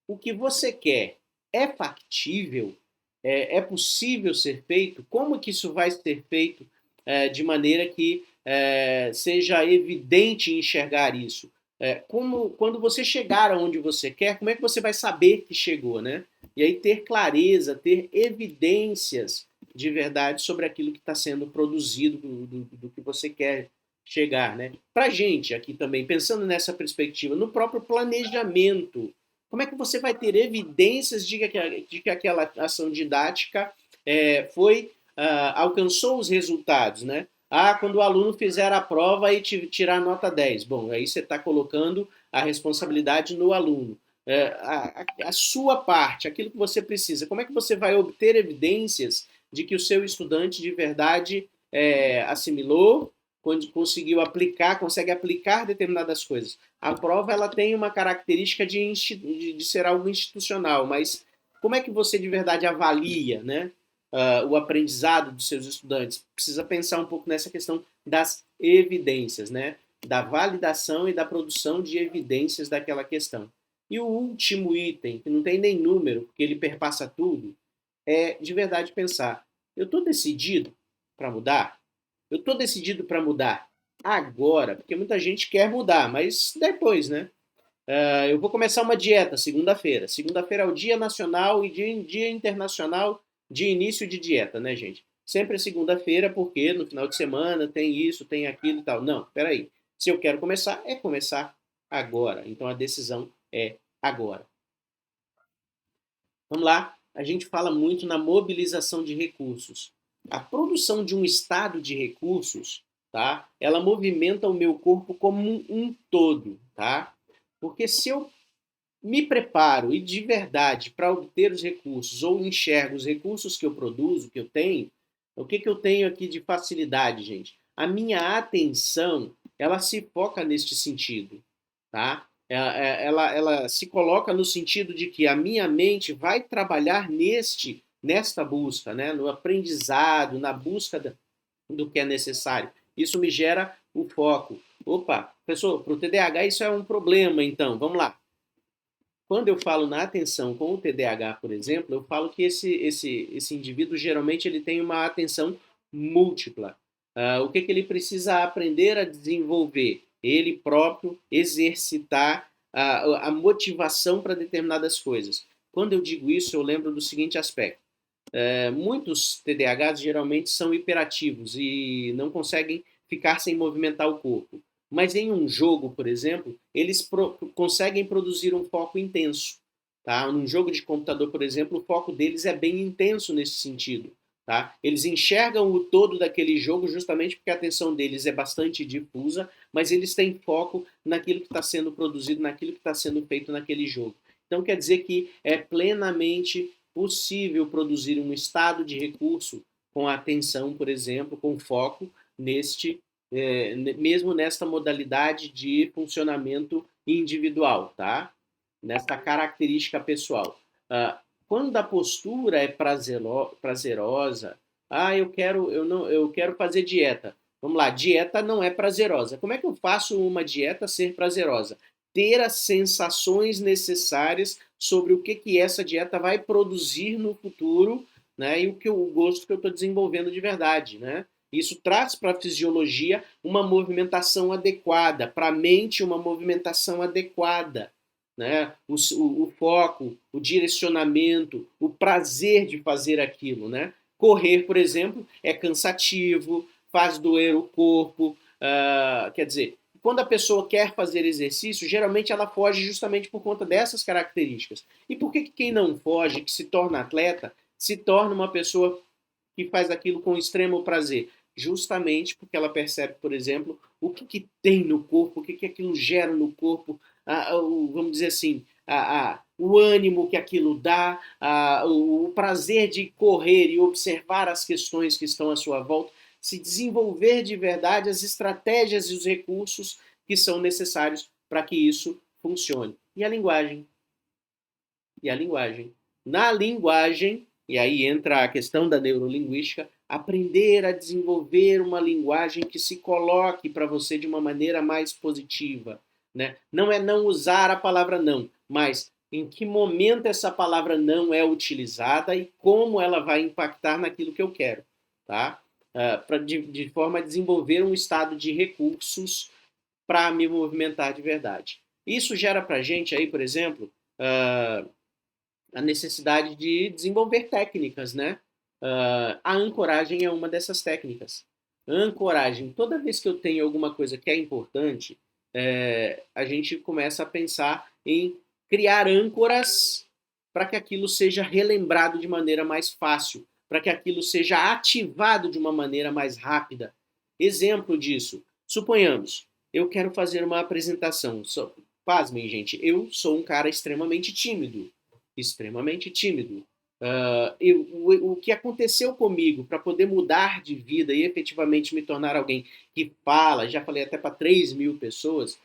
o que você quer é factível? É possível ser feito? Como que isso vai ser feito de maneira que seja evidente enxergar isso? Quando você chegar aonde você quer, como é que você vai saber que chegou, né? E aí ter clareza, ter evidências de verdade sobre aquilo que está sendo produzido, do que você quer chegar, né? Para gente aqui também, pensando nessa perspectiva, no próprio planejamento, como é que você vai ter evidências de que aquela ação didática alcançou os resultados, né? Ah, quando o aluno fizer a prova e tirar nota 10. Bom, aí você está colocando a responsabilidade no aluno. A sua parte, aquilo que você precisa. Como é que você vai obter evidências de que o seu estudante de verdade assimilou, conseguiu aplicar, consegue aplicar determinadas coisas? A prova ela tem uma característica de ser algo institucional, mas como é que você de verdade avalia, né, o aprendizado dos seus estudantes? Precisa pensar um pouco nessa questão das evidências, né, da validação e da produção de evidências daquela questão. E o último item, que não tem nem número, porque ele perpassa tudo, é de verdade pensar: eu estou decidido para mudar? Eu estou decidido para mudar agora? Porque muita gente quer mudar, mas depois, né? Eu vou começar uma dieta segunda-feira. Segunda-feira é o Dia Nacional e Dia Internacional de início de dieta, né, gente? Sempre é segunda-feira, porque no final de semana tem isso, tem aquilo e tal. Não, peraí. Se eu quero começar, é começar agora. Então a decisão é agora. Vamos lá. A gente fala muito na mobilização de recursos. A produção de um estado de recursos, tá? Ela movimenta o meu corpo como um todo, tá? Porque se eu me preparo e de verdade para obter os recursos ou enxergo os recursos que eu produzo, que eu tenho, o que eu tenho aqui de facilidade, gente? A minha atenção, ela se foca neste sentido, tá? Ela se coloca no sentido de que a minha mente vai trabalhar nesta busca, né? No aprendizado, na busca do que é necessário. Isso me gera o foco. Opa, professor, para o TDAH isso é um problema, então, vamos lá. Quando eu falo na atenção com o TDAH, por exemplo, eu falo que esse indivíduo geralmente ele tem uma atenção múltipla. O que ele precisa aprender a desenvolver? Ele próprio exercitar a motivação para determinadas coisas. Quando eu digo isso, eu lembro do seguinte aspecto. Muitos TDAHs geralmente são hiperativos e não conseguem ficar sem movimentar o corpo. Mas em um jogo, por exemplo, eles conseguem produzir um foco intenso. Tá? Num jogo de computador, por exemplo, o foco deles é bem intenso nesse sentido. Tá? Eles enxergam o todo daquele jogo justamente porque a atenção deles é bastante difusa, mas eles têm foco naquilo que está sendo produzido, naquilo que está sendo feito naquele jogo. Então quer dizer que é plenamente possível produzir um estado de recurso com atenção, por exemplo, com foco mesmo nesta modalidade de funcionamento individual, tá? Nesta característica pessoal. Quando a postura é prazerosa, eu quero fazer dieta. Vamos lá, dieta não é prazerosa. Como é que eu faço uma dieta ser prazerosa? Ter as sensações necessárias sobre o que essa dieta vai produzir no futuro, né? E o gosto que eu estou desenvolvendo de verdade, né? Isso traz para a fisiologia uma movimentação adequada, para a mente uma movimentação adequada, né? O foco, o direcionamento, o prazer de fazer aquilo, né? Correr, por exemplo, é cansativo, faz doer o corpo, quer dizer, quando a pessoa quer fazer exercício, geralmente ela foge justamente por conta dessas características. E por que quem não foge, que se torna atleta, se torna uma pessoa que faz aquilo com extremo prazer? Justamente porque ela percebe, por exemplo, o que tem no corpo, o que aquilo gera no corpo, vamos dizer assim, o ânimo que aquilo dá, o prazer de correr e observar as questões que estão à sua volta, se desenvolver de verdade as estratégias e os recursos que são necessários para que isso funcione. E a linguagem? E a linguagem? Na linguagem, e aí entra a questão da neurolinguística, aprender a desenvolver uma linguagem que se coloque para você de uma maneira mais positiva. Né? Não é não usar a palavra não, mas em que momento essa palavra não é utilizada e como ela vai impactar naquilo que eu quero. Tá? De forma a desenvolver um estado de recursos para me movimentar de verdade. Isso gera para a gente aí, por exemplo, a necessidade de desenvolver técnicas, né? A ancoragem é uma dessas técnicas. A ancoragem, toda vez que eu tenho alguma coisa que é importante, a gente começa a pensar em criar âncoras para que aquilo seja relembrado de maneira mais fácil, para que aquilo seja ativado de uma maneira mais rápida. Exemplo disso, suponhamos, eu quero fazer uma apresentação. Pasmem, gente, eu sou um cara extremamente tímido. Extremamente tímido. O que aconteceu comigo para poder mudar de vida e efetivamente me tornar alguém que fala, já falei até para 3.000 pessoas,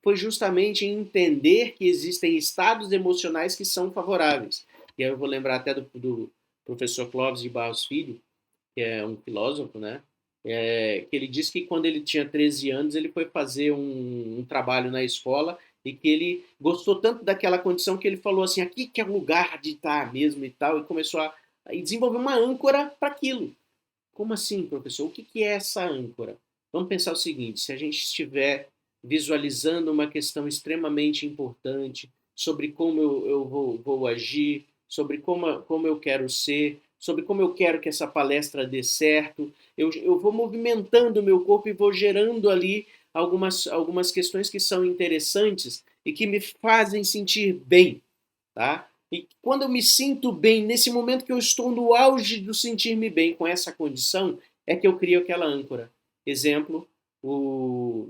foi justamente entender que existem estados emocionais que são favoráveis. E aí eu vou lembrar até do professor Clóvis de Barros Filho, que é um filósofo, né? Que ele disse que quando ele tinha 13 anos ele foi fazer um trabalho na escola e que ele gostou tanto daquela condição que ele falou assim, aqui que é o lugar de estar mesmo e tal, e começou a desenvolver uma âncora para aquilo. Como assim, professor? O que é essa âncora? Vamos pensar o seguinte, se a gente estiver visualizando uma questão extremamente importante sobre como eu vou agir, sobre como eu quero ser, sobre como eu quero que essa palestra dê certo, eu vou movimentando o meu corpo e vou gerando ali algumas questões que são interessantes e que me fazem sentir bem, tá? E quando eu me sinto bem, nesse momento que eu estou no auge do sentir-me bem com essa condição, é que eu crio aquela âncora. Exemplo, um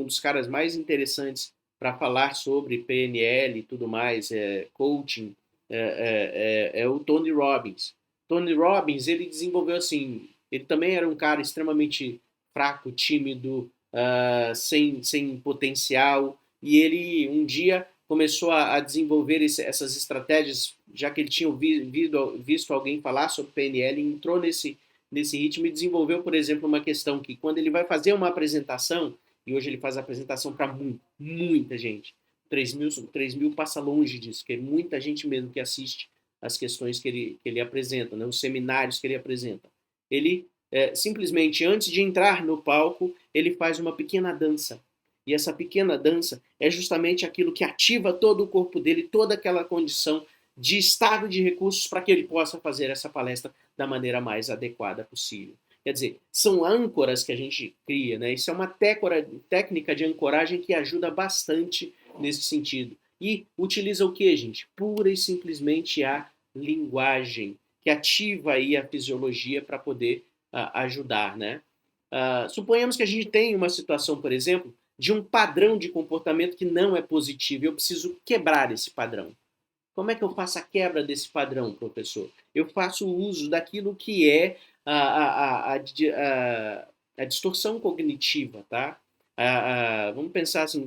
dos caras mais interessantes para falar sobre PNL e tudo mais, coaching, é o Tony Robbins. Tony Robbins, ele desenvolveu assim, ele também era um cara extremamente fraco, tímido, sem potencial, e ele um dia começou a desenvolver essas estratégias, já que ele tinha visto alguém falar sobre PNL, entrou nesse ritmo e desenvolveu, por exemplo, uma questão que quando ele vai fazer uma apresentação, e hoje ele faz a apresentação para muita gente, 3.000 passa longe disso, que é muita gente mesmo que assiste as questões que ele apresenta, né, os seminários que ele apresenta. Ele, simplesmente, antes de entrar no palco, ele faz uma pequena dança. E essa pequena dança é justamente aquilo que ativa todo o corpo dele, toda aquela condição de estado de recursos para que ele possa fazer essa palestra da maneira mais adequada possível. Quer dizer, são âncoras que a gente cria, né? Isso é uma técnica de ancoragem que ajuda bastante nesse sentido. E utiliza o que, gente? Pura e simplesmente a linguagem, que ativa aí a fisiologia para poder ajudar, né? Suponhamos que a gente tem uma situação, por exemplo, de um padrão de comportamento que não é positivo. Eu preciso quebrar esse padrão. Como é que eu faço a quebra desse padrão, professor? Eu faço uso daquilo que é a distorção cognitiva, tá? Vamos pensar assim,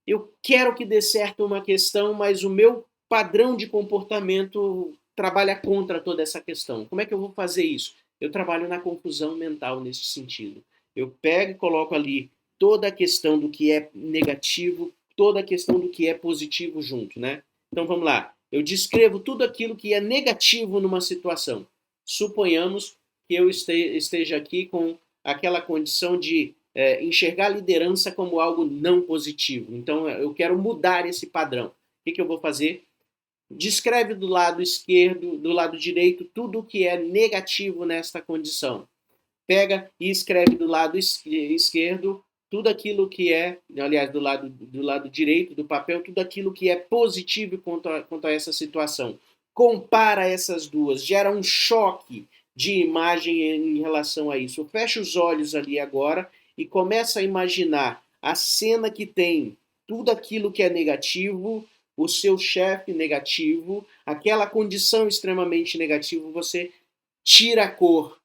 eu quero que dê certo uma questão, mas o meu padrão de comportamento trabalha contra toda essa questão. Como é que eu vou fazer isso? Eu trabalho na confusão mental nesse sentido. Eu pego e coloco ali toda a questão do que é negativo, toda a questão do que é positivo junto, né? Então vamos lá. Eu descrevo tudo aquilo que é negativo numa situação. Suponhamos que eu esteja aqui com aquela condição de enxergar a liderança como algo não positivo. Então eu quero mudar esse padrão. O que eu vou fazer? Descreve do lado esquerdo, do lado direito, tudo o que é negativo nesta condição. Pega e escreve do lado esquerdo tudo aquilo que é, aliás, do lado direito do papel, tudo aquilo que é positivo quanto a essa situação. Compara essas duas, gera um choque de imagem em relação a isso. Fecha os olhos ali agora e começa a imaginar a cena que tem tudo aquilo que é negativo, o seu chefe negativo, aquela condição extremamente negativa, você tira a cor,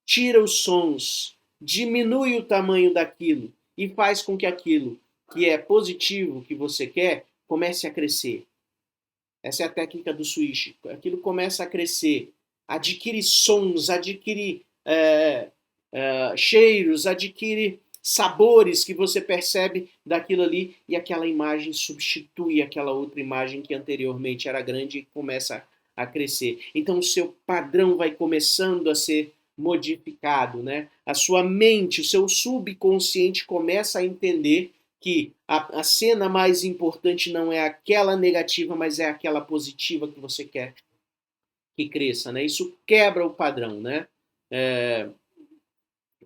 tira os sons, diminui o tamanho daquilo e faz com que aquilo que é positivo que você quer comece a crescer. Essa é a técnica do switch. Aquilo começa a crescer, adquire sons, adquire cheiros, adquire sabores que você percebe daquilo ali e aquela imagem substitui aquela outra imagem que anteriormente era grande e começa a crescer. Então o seu padrão vai começando a ser modificado, né? A sua mente, o seu subconsciente começa a entender que a cena mais importante não é aquela negativa, mas é aquela positiva que você quer que cresça, né? Isso quebra o padrão, né?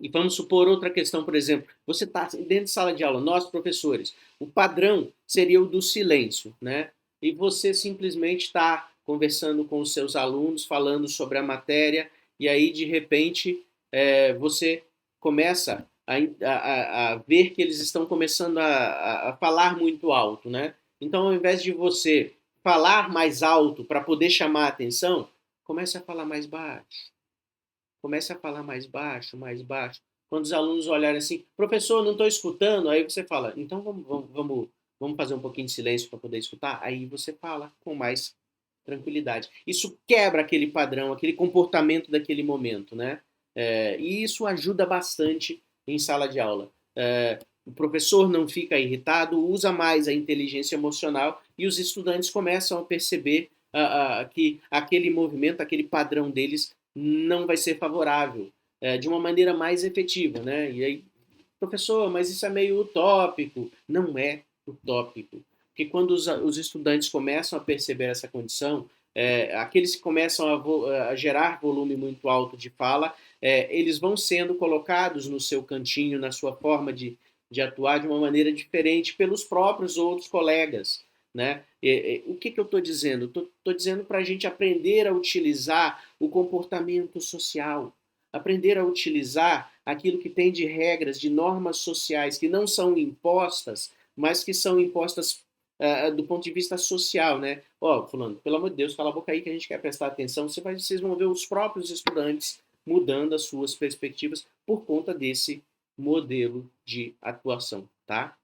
E vamos supor outra questão, por exemplo, você está dentro de sala de aula, nós professores, o padrão seria o do silêncio, né? E você simplesmente está conversando com os seus alunos, falando sobre a matéria, e aí, de repente, você começa a ver que eles estão começando a falar muito alto, né? Então, ao invés de você falar mais alto para poder chamar a atenção, comece a falar mais baixo. Comece a falar mais baixo, mais baixo. Quando os alunos olharem assim, professor, não estou escutando, aí você fala, então vamos fazer um pouquinho de silêncio para poder escutar? Aí você fala com mais tranquilidade. Isso quebra aquele padrão, aquele comportamento daquele momento, né? E isso ajuda bastante em sala de aula. O professor não fica irritado, usa mais a inteligência emocional e os estudantes começam a perceber que aquele movimento, aquele padrão deles não vai ser favorável, de uma maneira mais efetiva, né? E aí, professor, mas isso é meio utópico. Não é utópico. Porque quando os estudantes começam a perceber essa condição, aqueles que começam a gerar volume muito alto de fala, eles vão sendo colocados no seu cantinho, na sua forma de atuar de uma maneira diferente pelos próprios outros colegas. Né? O que eu estou dizendo? Estou dizendo para a gente aprender a utilizar o comportamento social, aprender a utilizar aquilo que tem de regras, de normas sociais que não são impostas, mas que são impostas do ponto de vista social, né? Ó, fulano, pelo amor de Deus, cala a boca aí que a gente quer prestar atenção. Vocês vão ver os próprios estudantes mudando as suas perspectivas por conta desse modelo de atuação, tá?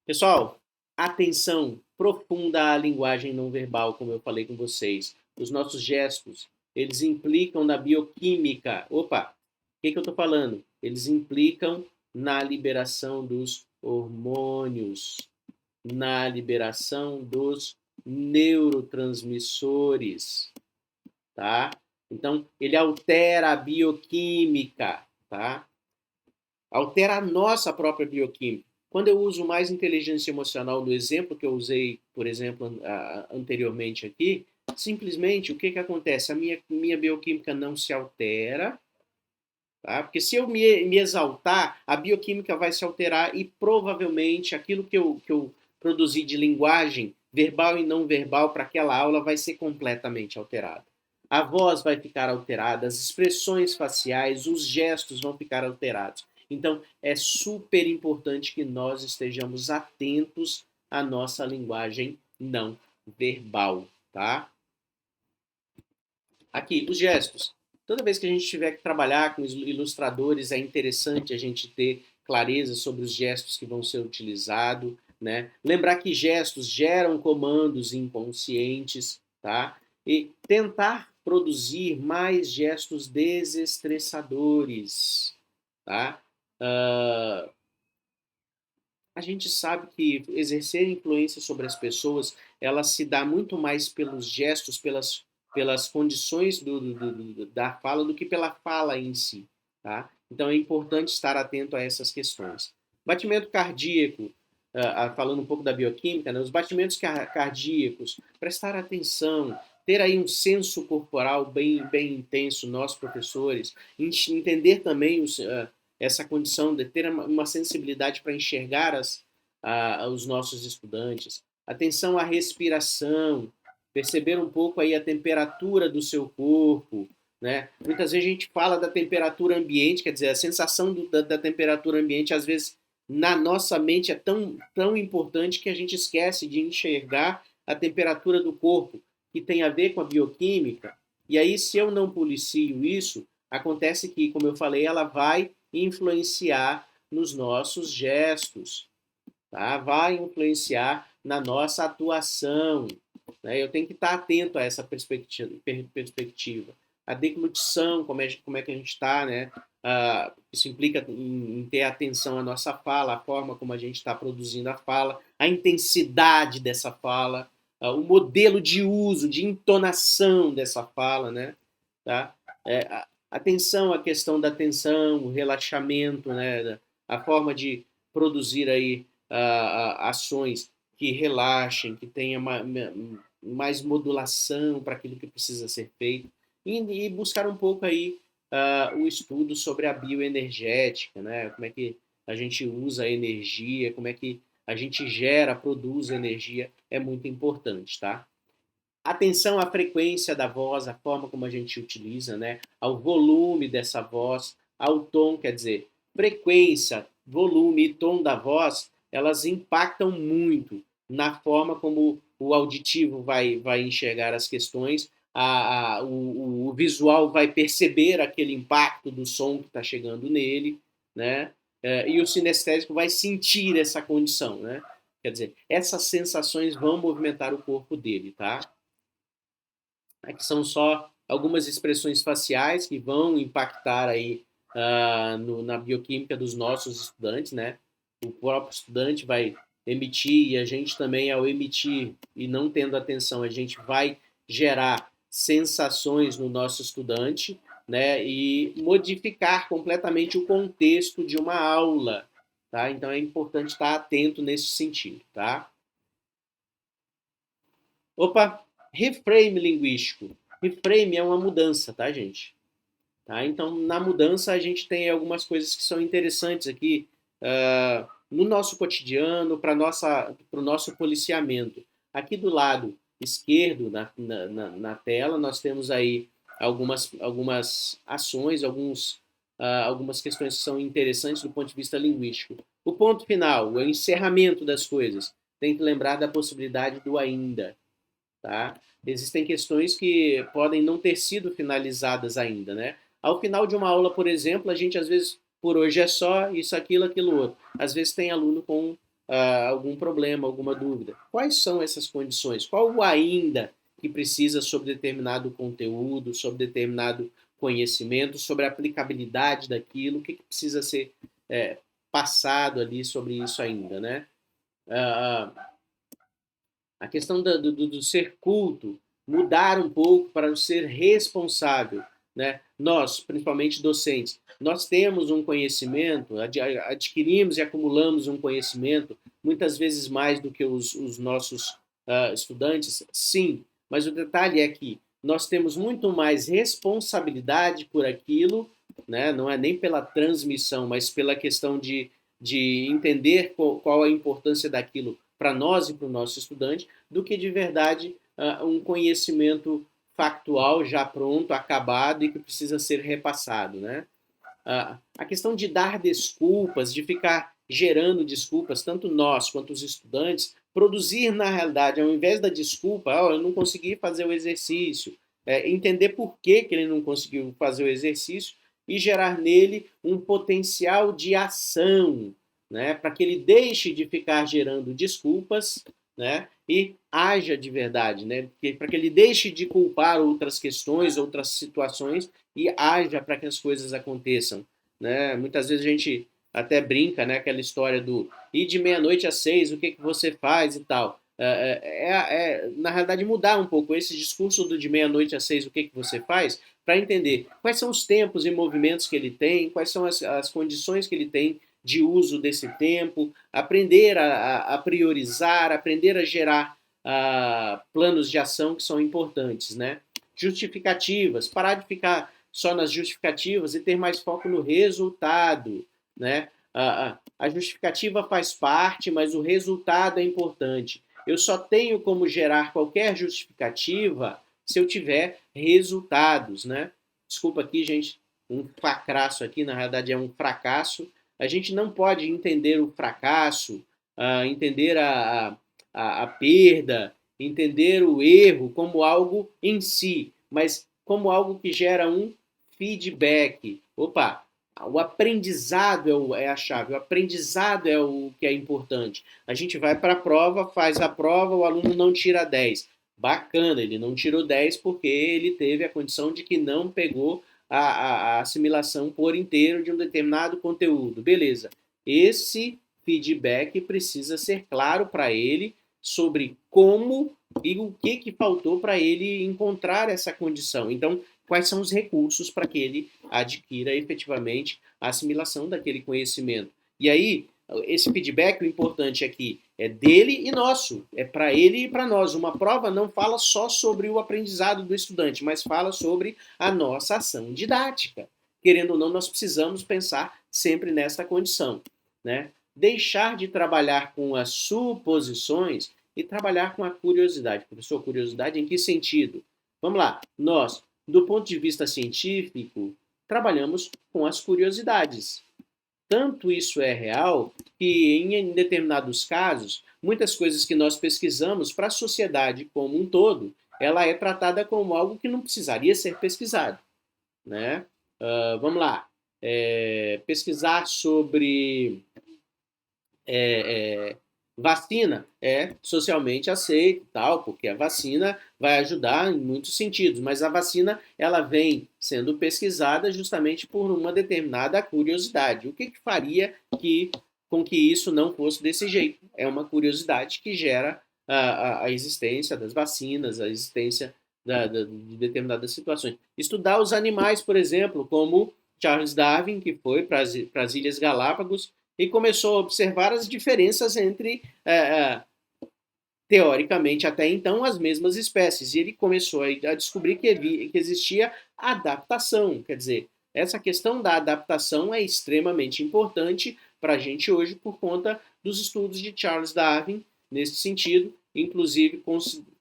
Pessoal, atenção profunda à linguagem não verbal, como eu falei com vocês. Os nossos gestos, eles implicam na bioquímica. Opa, o que eu estou falando? Eles implicam na liberação dos hormônios, na liberação dos neurotransmissores, tá? Então, ele altera a bioquímica, tá? Altera a nossa própria bioquímica. Quando eu uso mais inteligência emocional no exemplo que eu usei, por exemplo, anteriormente aqui, simplesmente o que acontece? A minha bioquímica não se altera, tá? Porque se eu me exaltar, a bioquímica vai se alterar e provavelmente aquilo que eu produzi de linguagem verbal e não verbal para aquela aula vai ser completamente alterado. A voz vai ficar alterada, as expressões faciais, os gestos vão ficar alterados. Então, é super importante que nós estejamos atentos à nossa linguagem não verbal, tá? Aqui, os gestos. Toda vez que a gente tiver que trabalhar com ilustradores, é interessante a gente ter clareza sobre os gestos que vão ser utilizados, né? Lembrar que gestos geram comandos inconscientes, tá? E tentar produzir mais gestos desestressadores, tá? Uh, a gente sabe que exercer influência sobre as pessoas, ela se dá muito mais pelos gestos, pelas condições da fala do que pela fala em si, tá? Então é importante estar atento a essas questões. Batimento cardíaco, falando um pouco da bioquímica, né? Os batimentos cardíacos, prestar atenção, ter aí um senso corporal bem intenso, nós professores, entender também essa condição de ter uma sensibilidade para enxergar os nossos estudantes. Atenção à respiração, perceber um pouco aí a temperatura do seu corpo, né? Muitas vezes a gente fala da temperatura ambiente, quer dizer, a sensação da temperatura ambiente, às vezes, na nossa mente é tão importante que a gente esquece de enxergar a temperatura do corpo, que tem a ver com a bioquímica. E aí, se eu não policio isso, acontece que, como eu falei, ela vai influenciar nos nossos gestos, tá? Vai influenciar na nossa atuação. Né? Eu tenho que estar atento a essa perspectiva. A deglutição, como é que a gente está, né? Isso implica em ter atenção à nossa fala, a forma como a gente está produzindo a fala, a intensidade dessa fala, o modelo de uso, de entonação dessa fala, né? Tá? Atenção à questão da atenção, o relaxamento, né? A forma de produzir aí ações que relaxem, que tenha mais modulação para aquilo que precisa ser feito e buscar um pouco aí o estudo sobre a bioenergética, né? Como é que a gente usa a energia, como é que a gente gera, produz energia, é muito importante, tá? Atenção à frequência da voz, à forma como a gente utiliza, né? Ao volume dessa voz, ao tom, quer dizer, frequência, volume e tom da voz, elas impactam muito na forma como o auditivo vai enxergar as questões, o visual vai perceber aquele impacto do som que está chegando nele, né? E o sinestésico vai sentir essa condição, né? Quer dizer, essas sensações vão movimentar o corpo dele, tá? Aqui são só algumas expressões faciais que vão impactar aí na bioquímica dos nossos estudantes, né? O próprio estudante vai emitir e a gente também, ao emitir e não tendo atenção, a gente vai gerar sensações no nosso estudante, né? E modificar completamente o contexto de uma aula, tá? Então é importante estar atento nesse sentido, tá? Opa, reframe linguístico. Reframe é uma mudança, tá, gente? Tá? Então, na mudança, a gente tem algumas coisas que são interessantes aqui no nosso cotidiano, para o nosso policiamento. Aqui do lado esquerdo, na tela, nós temos aí algumas ações, algumas questões que são interessantes do ponto de vista linguístico. O ponto final, o encerramento das coisas. Tem que lembrar da possibilidade do ainda. Tá? Existem questões que podem não ter sido finalizadas ainda, né? Ao final de uma aula, por exemplo, a gente às vezes, por hoje é só isso, aquilo outro. Às vezes tem aluno com algum problema, alguma dúvida. Quais são essas condições? Qual o ainda que precisa sobre determinado conteúdo, sobre determinado conhecimento, sobre a aplicabilidade daquilo, o que precisa ser passado ali sobre isso ainda, né? Uh, a questão do ser culto, mudar um pouco para o ser responsável. Né? Nós, principalmente docentes, nós temos um conhecimento, adquirimos e acumulamos um conhecimento, muitas vezes mais do que os nossos estudantes, sim, mas o detalhe é que nós temos muito mais responsabilidade por aquilo, né? Não é nem pela transmissão, mas pela questão de entender qual a importância daquilo para nós e para o nosso estudante, do que de verdade um conhecimento factual já pronto, acabado e que precisa ser repassado, né? A questão de dar desculpas, de ficar gerando desculpas, tanto nós quanto os estudantes, produzir na realidade, ao invés da desculpa, eu não consegui fazer o exercício, entender por que ele não conseguiu fazer o exercício e gerar nele um potencial de ação, né, para que ele deixe de ficar gerando desculpas, né, e haja de verdade, né, para que ele deixe de culpar outras questões, outras situações e haja para que as coisas aconteçam, né? Muitas vezes a gente até brinca, né, aquela história do ir de meia-noite às 6, o que você faz e tal. Na realidade, mudar um pouco esse discurso do de meia-noite às 6, o que você faz, para entender quais são os tempos e movimentos que ele tem, quais são as condições que ele tem de uso desse tempo, aprender a priorizar, aprender a gerar planos de ação que são importantes, né? Justificativas, parar de ficar só nas justificativas e ter mais foco no resultado, né? A justificativa faz parte, mas o resultado é importante. Eu só tenho como gerar qualquer justificativa se eu tiver resultados, né? Desculpa aqui, gente, um fracasso aqui, na realidade é um fracasso. A gente não pode entender o fracasso, entender a perda, entender o erro como algo em si, mas como algo que gera um feedback. Opa, o aprendizado é a chave, o aprendizado é o que é importante. A gente vai para a prova, faz a prova, o aluno não tira 10. Bacana, ele não tirou 10 porque ele teve a condição de que não pegou a assimilação por inteiro de um determinado conteúdo. Beleza. Esse feedback precisa ser claro para ele sobre como e o que faltou para ele encontrar essa condição. Então, quais são os recursos para que ele adquira efetivamente a assimilação daquele conhecimento. E aí, esse feedback, o importante aqui é dele e nosso, é para ele e para nós. Uma prova não fala só sobre o aprendizado do estudante, mas fala sobre a nossa ação didática. Querendo ou não, nós precisamos pensar sempre nesta condição, né? Deixar de trabalhar com as suposições e trabalhar com a curiosidade. Professor, curiosidade em que sentido? Vamos lá, nós, do ponto de vista científico, trabalhamos com as curiosidades. Tanto isso é real que, em determinados casos, muitas coisas que nós pesquisamos para a sociedade como um todo, ela é tratada como algo que não precisaria ser pesquisado, né? Vamos lá, pesquisar sobre é, é, vacina é socialmente aceito, tal, porque a vacina vai ajudar em muitos sentidos, mas a vacina ela vem sendo pesquisada justamente por uma determinada curiosidade. O que faria com que isso não fosse desse jeito? É uma curiosidade que gera a existência das vacinas, a existência de determinadas situações. Estudar os animais, por exemplo, como Charles Darwin, que foi para as Ilhas Galápagos e começou a observar as diferenças entre, teoricamente, até então, as mesmas espécies. E ele começou a descobrir que existia adaptação. Quer dizer, essa questão da adaptação é extremamente importante para a gente hoje por conta dos estudos de Charles Darwin nesse sentido. Inclusive,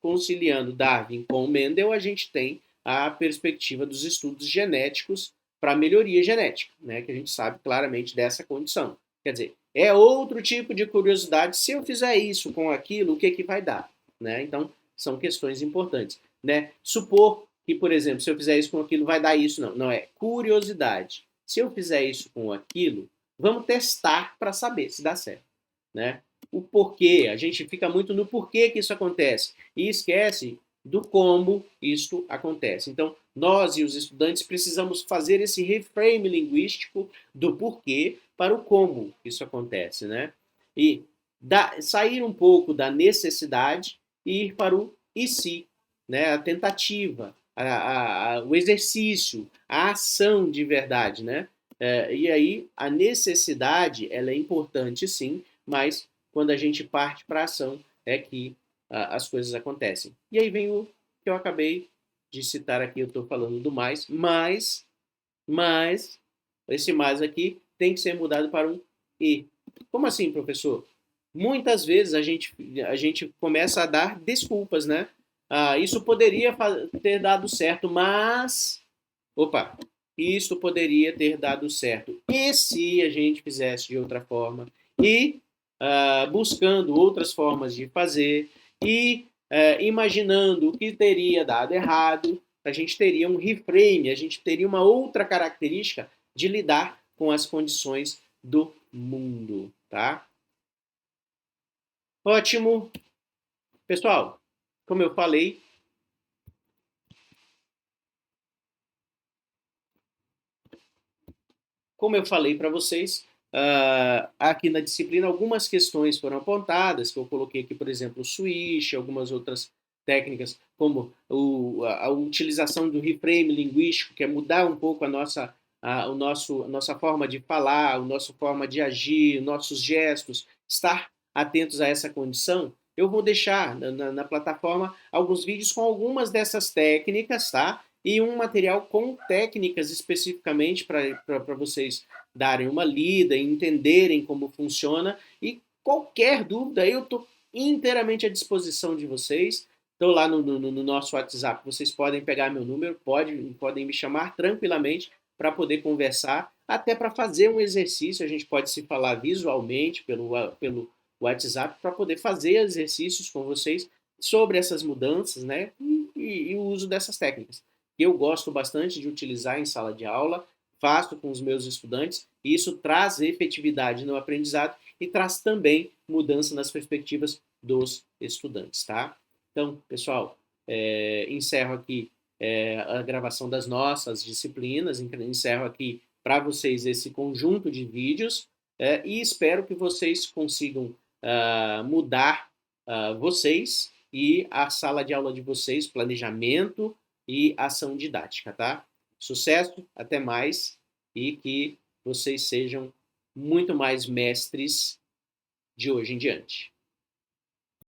conciliando Darwin com Mendel, a gente tem a perspectiva dos estudos genéticos para melhoria genética, né, que a gente sabe claramente dessa condição. Quer dizer, é outro tipo de curiosidade. Se eu fizer isso com aquilo, o que, que vai dar? Né? Então, são questões importantes. Né? Supor que, por exemplo, se eu fizer isso com aquilo, vai dar isso. Não, não é curiosidade. Se eu fizer isso com aquilo, vamos testar para saber se dá certo. Né? O porquê, a gente fica muito no porquê que isso acontece e esquece do como isto acontece. Então, nós e os estudantes precisamos fazer esse reframe linguístico do porquê para o como isso acontece, né? E sair um pouco da necessidade e ir para o e se, né? A tentativa, o exercício, a ação de verdade, né? E aí a necessidade ela é importante sim, mas quando a gente parte para a ação é que as coisas acontecem. E aí vem o que eu acabei de citar aqui, eu estou falando do mas, esse mais aqui tem que ser mudado para um e. Como assim, professor? Muitas vezes a gente começa a dar desculpas, né? Isso poderia ter dado certo, mas. Opa! Isso poderia ter dado certo. E se a gente fizesse de outra forma? E buscando outras formas de fazer e imaginando o que teria dado errado, a gente teria um reframe, a gente teria uma outra característica de lidar com as condições do mundo, tá? Ótimo. Pessoal, como eu falei, para vocês, aqui na disciplina algumas questões foram apontadas, que eu coloquei aqui, por exemplo, o switch, algumas outras técnicas, como a utilização do reframe linguístico, que é mudar um pouco a nossa forma de falar, a nossa forma de agir, nossos gestos, estar atentos a essa condição. Eu vou deixar na plataforma alguns vídeos com algumas dessas técnicas, tá? E um material com técnicas especificamente para vocês darem uma lida, entenderem como funciona. E qualquer dúvida, eu estou inteiramente à disposição de vocês. Estou lá no nosso WhatsApp, vocês podem pegar meu número, podem me chamar tranquilamente para poder conversar, até para fazer um exercício. A gente pode se falar visualmente pelo WhatsApp para poder fazer exercícios com vocês sobre essas mudanças, né? E o uso dessas técnicas. Eu gosto bastante de utilizar em sala de aula, faço com os meus estudantes, e isso traz efetividade no aprendizado e traz também mudança nas perspectivas dos estudantes, tá? Então, pessoal, encerro aqui a gravação das nossas disciplinas, encerro aqui para vocês esse conjunto de vídeos e espero que vocês consigam mudar vocês e a sala de aula de vocês, planejamento e ação didática, tá? Sucesso, até mais e que vocês sejam muito mais mestres de hoje em diante.